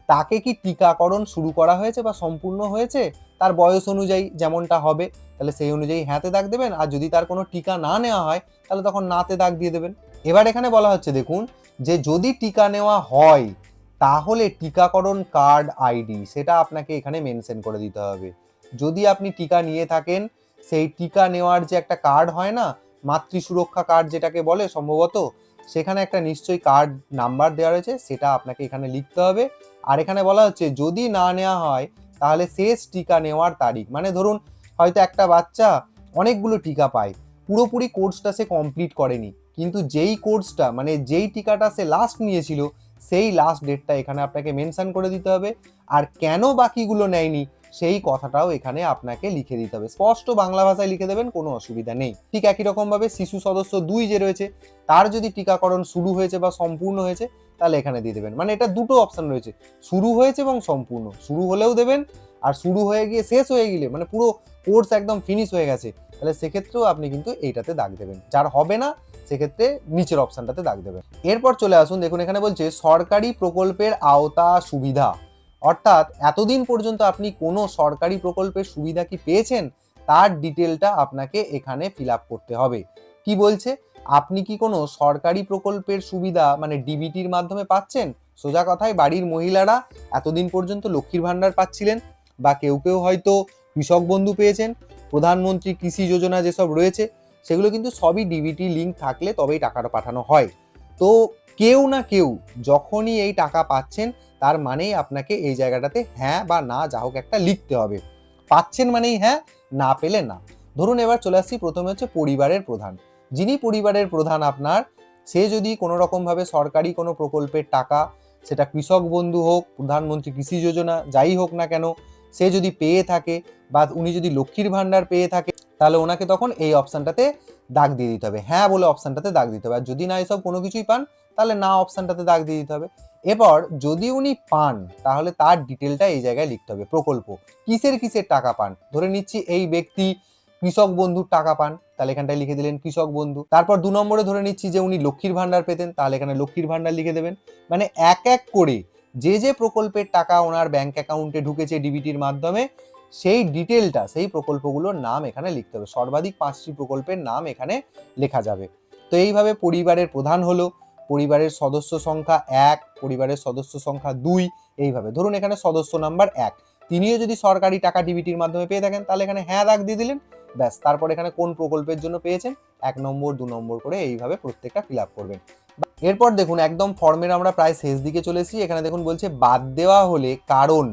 তাকে কি টিকাকরণ শুরু করা হয়েছে বা সম্পূর্ণ হয়েছে, তার বয়স অনুযায়ী যেমনটা হবে তাহলে সেই অনুযায়ী হ্যাঁতে দাগ দেবেন, আর যদি তার কোনো টিকা না নেওয়া হয় তাহলে তখন নাতে দাগ দিয়ে দেবেন। এবার এখানে বলা হচ্ছে দেখুন যে যদি টিকা নেওয়া হয় তাহলে টিকাকরণ কার্ড আইডি সেটা আপনাকে এখানে মেনশন করে দিতে হবে। যদি আপনি টিকা নিয়ে থাকেন সেই টিকা নেওয়ার যে একটা কার্ড হয় না, মাতৃ সুরক্ষা কার্ড যেটাকে বলে সম্ভবত, সেখানে একটা নিশ্চয়ই কার্ড নাম্বার দেওয়া রয়েছে সেটা আপনাকে এখানে লিখতে হবে। আর এখানে বলা হচ্ছে যদি না নেওয়া হয় তাহলে শেষ টিকা নেওয়ার তারিখ, মানে ধরুন হয়তো একটা বাচ্চা অনেকগুলো টিকা পায়, পুরোপুরি কোর্সটা সে কমপ্লিট করেনি, কিন্তু যেই কোর্সটা মানে যেই টিকাটা সে লাস্ট নিয়েছিল সেই লাস্ট ডেটটা এখানে আপনাকে মেনশন করে দিতে হবে। আর কেন বাকিগুলো নেয়নি সেই কথাটাও এখানে আপনাকে লিখে দিতে হবে, স্পষ্ট বাংলা ভাষায় লিখে দেবেন, কোনো অসুবিধা নেই। ঠিক একই রকম ভাবে শিশু সদস্য 2 যে রয়েছে, তার যদি টিকাকরণ শুরু হয়েছে বা সম্পূর্ণ হয়েছে, তাহলে এখানে দিয়ে দেবেন। মানে এটা দুটো অপশন রয়েছে, শুরু হয়েছে এবং সম্পূর্ণ। শুরু হলেও দেবেন, আর শুরু হয়ে গিয়ে শেষ হয়ে গেলে, মানে পুরো কোর্স একদম ফিনিশ হয়ে গেছে, তাহলে সেক্ষেত্রেও আপনি কিন্তু এইটাতে দাগ দেবেন। যার হবে না সেক্ষেত্রে নিচের অপশনটাতে দাগ দেবেন। এরপর চলে আসুন, দেখুন এখানে বলছে সরকারি প্রকল্পের আওতা সুবিধা, অর্থাৎ এতদিন পর্যন্ত আপনি কোনো সরকারি প্রকল্পের সুবিধা কি পেয়েছেন, তার ডিটেলটা আপনাকে এখানে ফিল আপ করতে হবে। কি বলছে, আপনি কি কোনো সরকারি প্রকল্পের সুবিধা মানে ডিবিটির মাধ্যমে পাচ্ছেন? সোজা কথায় বাড়ির মহিলারা এতদিন পর্যন্ত লক্ষ্মীর ভান্ডার পাচ্ছিলেন, বা কেউ কেউ হয়তো কৃষক বন্ধু পেয়েছেন, প্রধানমন্ত্রী কৃষি যোজনা যেসব রয়েছে সেগুলো কিন্তু সবই ডিবিটি লিঙ্ক থাকলে তবেই টাকাটা পাঠানো হয়। তো কেউ না কেউ যখনই এই টাকা পাচ্ছেন, তার মানেই আপনাকে এই জায়গাটাতে হ্যাঁ বা না যা হোক একটা লিখতে হবে। পাচ্ছেন মানেই হ্যাঁ, না পেলে না। ধরুন এবার চলে আসছি, প্রথমে হচ্ছে পরিবারের প্রধান। যিনি পরিবারের প্রধান আপনার, সে যদি কোনো রকমভাবে সরকারি কোনো প্রকল্পের টাকা, সেটা কৃষক বন্ধু হোক, প্রধানমন্ত্রী কৃষি যোজনা যাই হোক না কেন, সে যদি পেয়ে থাকে, বা উনি যদি লক্ষ্মীর ভান্ডার পেয়ে থাকে, তাহলে ওনাকে তখন এই অপশানটাতে দাগ দিয়ে দিতে হবে, হ্যাঁ বলে অপশানটাতে দাগ দিতে হবে। আর যদি না এসব কোনো কিছুই পান, তাহলে না অপশানটাতে দাগ দিয়ে দিতে হবে। এবার যদি উনি পান, তাহলে তার ডিটেলটা এই জায়গায় লিখতে হবে। প্রকল্প কিসের কিসের টাকা পান, ধরে নিচ্ছি এই ব্যক্তি কৃষক বন্ধুর টাকা পান, তাহলে এখানটায় লিখে দিলেন কৃষক বন্ধু। তারপর 2 নম্বরে ধরে নিচ্ছি যে উনি লক্ষ্মীর ভান্ডার পেতেন, তাহলে এখানে লক্ষ্মীর ভান্ডার লিখে দেবেন। মানে এক এক করে যে যে প্রকল্পের টাকা ওনার ব্যাংক অ্যাকাউন্টে ঢুকেছে ডিবিটির মাধ্যমে, সেই ডিটেলটা, সেই প্রকল্পগুলোর নাম এখানে লিখতে হবে। সর্বাধিক 5টি প্রকল্পের নাম এখানে লেখা যাবে। তো এইভাবে পরিবারের প্রধান হলো, পরিবারের সদস্য সংখ্যা 1, পরিবারের সদস্য সংখ্যা 2, এইভাবে। ধরুন এখানে সদস্য নাম্বার 1, তিনিও যদি সরকারি টাকা ডিবিটির মাধ্যমে পেয়ে থাকেন, তাহলে এখানে হ্যাঁ দাগ দিয়ে দিলেন, ব্যাস। তারপর এখানে কোন প্রকল্পের জন্য পেয়েছেন 1 নম্বর 2 নম্বর করে এইভাবে প্রত্যেকটা ফিল আপ করবেন। এরপর দেখুন একদম ফর্মের আমরা প্রায় শেষ দিকে চলে এসেছি। এখানে দেখুন বলছে বাদ দেওয়া হলে কারণ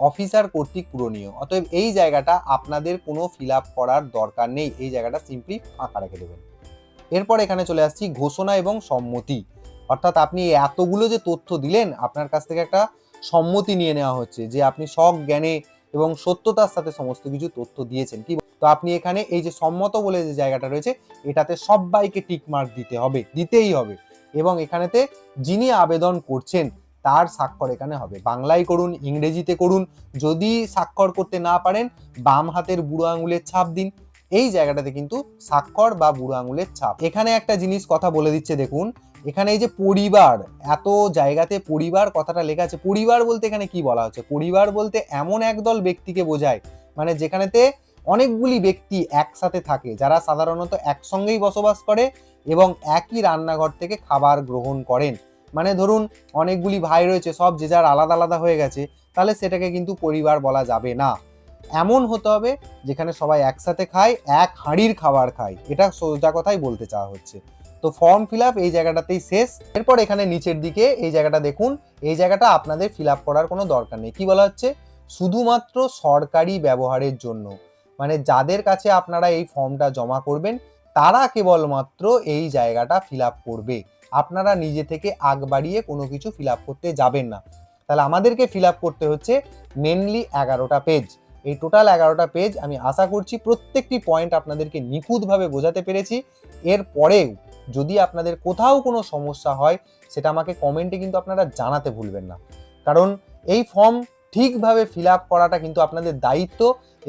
অফিসার কর্তৃক পূরণীয়। অতএব এই জায়গাটা আপনাদের কোনো ফিল আপ করার দরকার নেই, এই জায়গাটা সিম্পলি ফাঁকা রেখে দেবেন। এরপর এখানে চলে আসছি ঘোষণা এবং সম্মতি, অর্থাৎ আপনি এতগুলো যে তথ্য দিলেন, আপনার কাছ থেকে একটা সম্মতি নিয়ে নেওয়া হচ্ছে যে আপনি সজ্ঞানে এবং সত্যতার সাথে সমস্ত কিছু তথ্য দিয়েছেন। কি তো আপনি এখানে এই যে সম্মত বলে যে জায়গাটা রয়েছে, এটাতে সবাইকে টিক মার্ক দিতে হবে, দিতেই হবে। এবং এখানেতে যিনি আবেদন করছেন তার স্বাক্ষর এখানে হবে। বাংলায় করুন, ইংরেজিতে করুন, যদি স্বাক্ষর করতে না পারেন বাম হাতের বুড়ো আঙুলের ছাপ দিন। এই জায়গাটাতে কিন্তু স্বাক্ষর বা বুড়ো আঙুলের ছাপ। এখানে একটা জিনিস কথা বলে দিচ্ছে, দেখুন এখানে এই যে পরিবার, এত জায়গাতে পরিবার কথাটা লেখা আছে। পরিবার বলতে এখানে কি বলা হচ্ছে, পরিবার বলতে এমন একদল ব্যক্তিকে বোঝায়, মানে যেখানেতে অনেকগুলি ব্যক্তি একসাথে থাকে, যারা সাধারণত একসঙ্গেই বসবাস করে এবং একই রান্নাঘর থেকে খাবার গ্রহণ করেন। মানে ধরুন অনেকগুলি ভাই রয়েছে, সব যে যার আলাদা আলাদা হয়ে গেছে, তাহলে সেটাকে কিন্তু পরিবার বলা যাবে না। এমন হতে হবে যেখানে সবাই একসাথে খায়, এক হাঁড়ির খাবার খায়, এটা সোজা কথাই বলতে চাওয়া হচ্ছে। তো ফর্ম ফিল আপ এই জায়গাটাতেই শেষ। এরপর এখানে নিচের দিকে এই জায়গাটা দেখুন, এই জায়গাটা আপনাদের ফিল আপ করার কোনো দরকার নেই। কি বলা হচ্ছে, শুধুমাত্র সরকারি ব্যবহারের জন্য, মানে যাদের কাছে আপনারা এই ফর্মটা জমা করবেন তারা কেবলমাত্র এই জায়গাটা ফিল আপ করবে। আপনারা নিজে থেকে আগ বাড়িয়ে কোনো কিছু ফিল আপ করতে যাবেন না। তাহলে আমাদেরকে ফিল আপ করতে হচ্ছে মেনলি 11টা পেজ। এই টোটাল 11টা পেজ আমি আশা করছি প্রত্যেকটি পয়েন্ট আপনাদেরকে নিখুঁতভাবে বোঝাতে পেরেছি। এর পরেও যদি আপনাদের কোথাও কোনো সমস্যা হয়, সেটা আমাকে কমেন্টে কিন্তু আপনারা জানাতে ভুলবেন না, কারণ এই ফর্ম ঠিকভাবে ফিল আপ করাটা কিন্তু আপনাদের দায়িত্ব,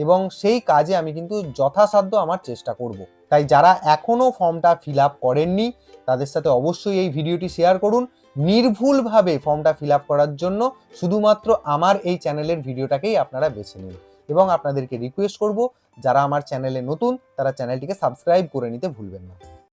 এবং সেই কাজে আমি কিন্তু যথাসাধ্য আমার চেষ্টা করব। তাই যারা এখনো ফর্মটা ফিল আপ করেননি, তাদের সাথে অবশ্যই এই ভিডিওটি শেয়ার করুন। নির্ভুলভাবে ফর্মটা ফিল আপ করার জন্য শুধুমাত্র আমার এই চ্যানেলের ভিডিওটাকেই আপনারা বেছে নিন, এবং আপনাদেরকে রিকোয়েস্ট করব যারা আমার চ্যানেলে নতুন, তারা চ্যানেলটিকে সাবস্ক্রাইব করে নিতে ভুলবেন না।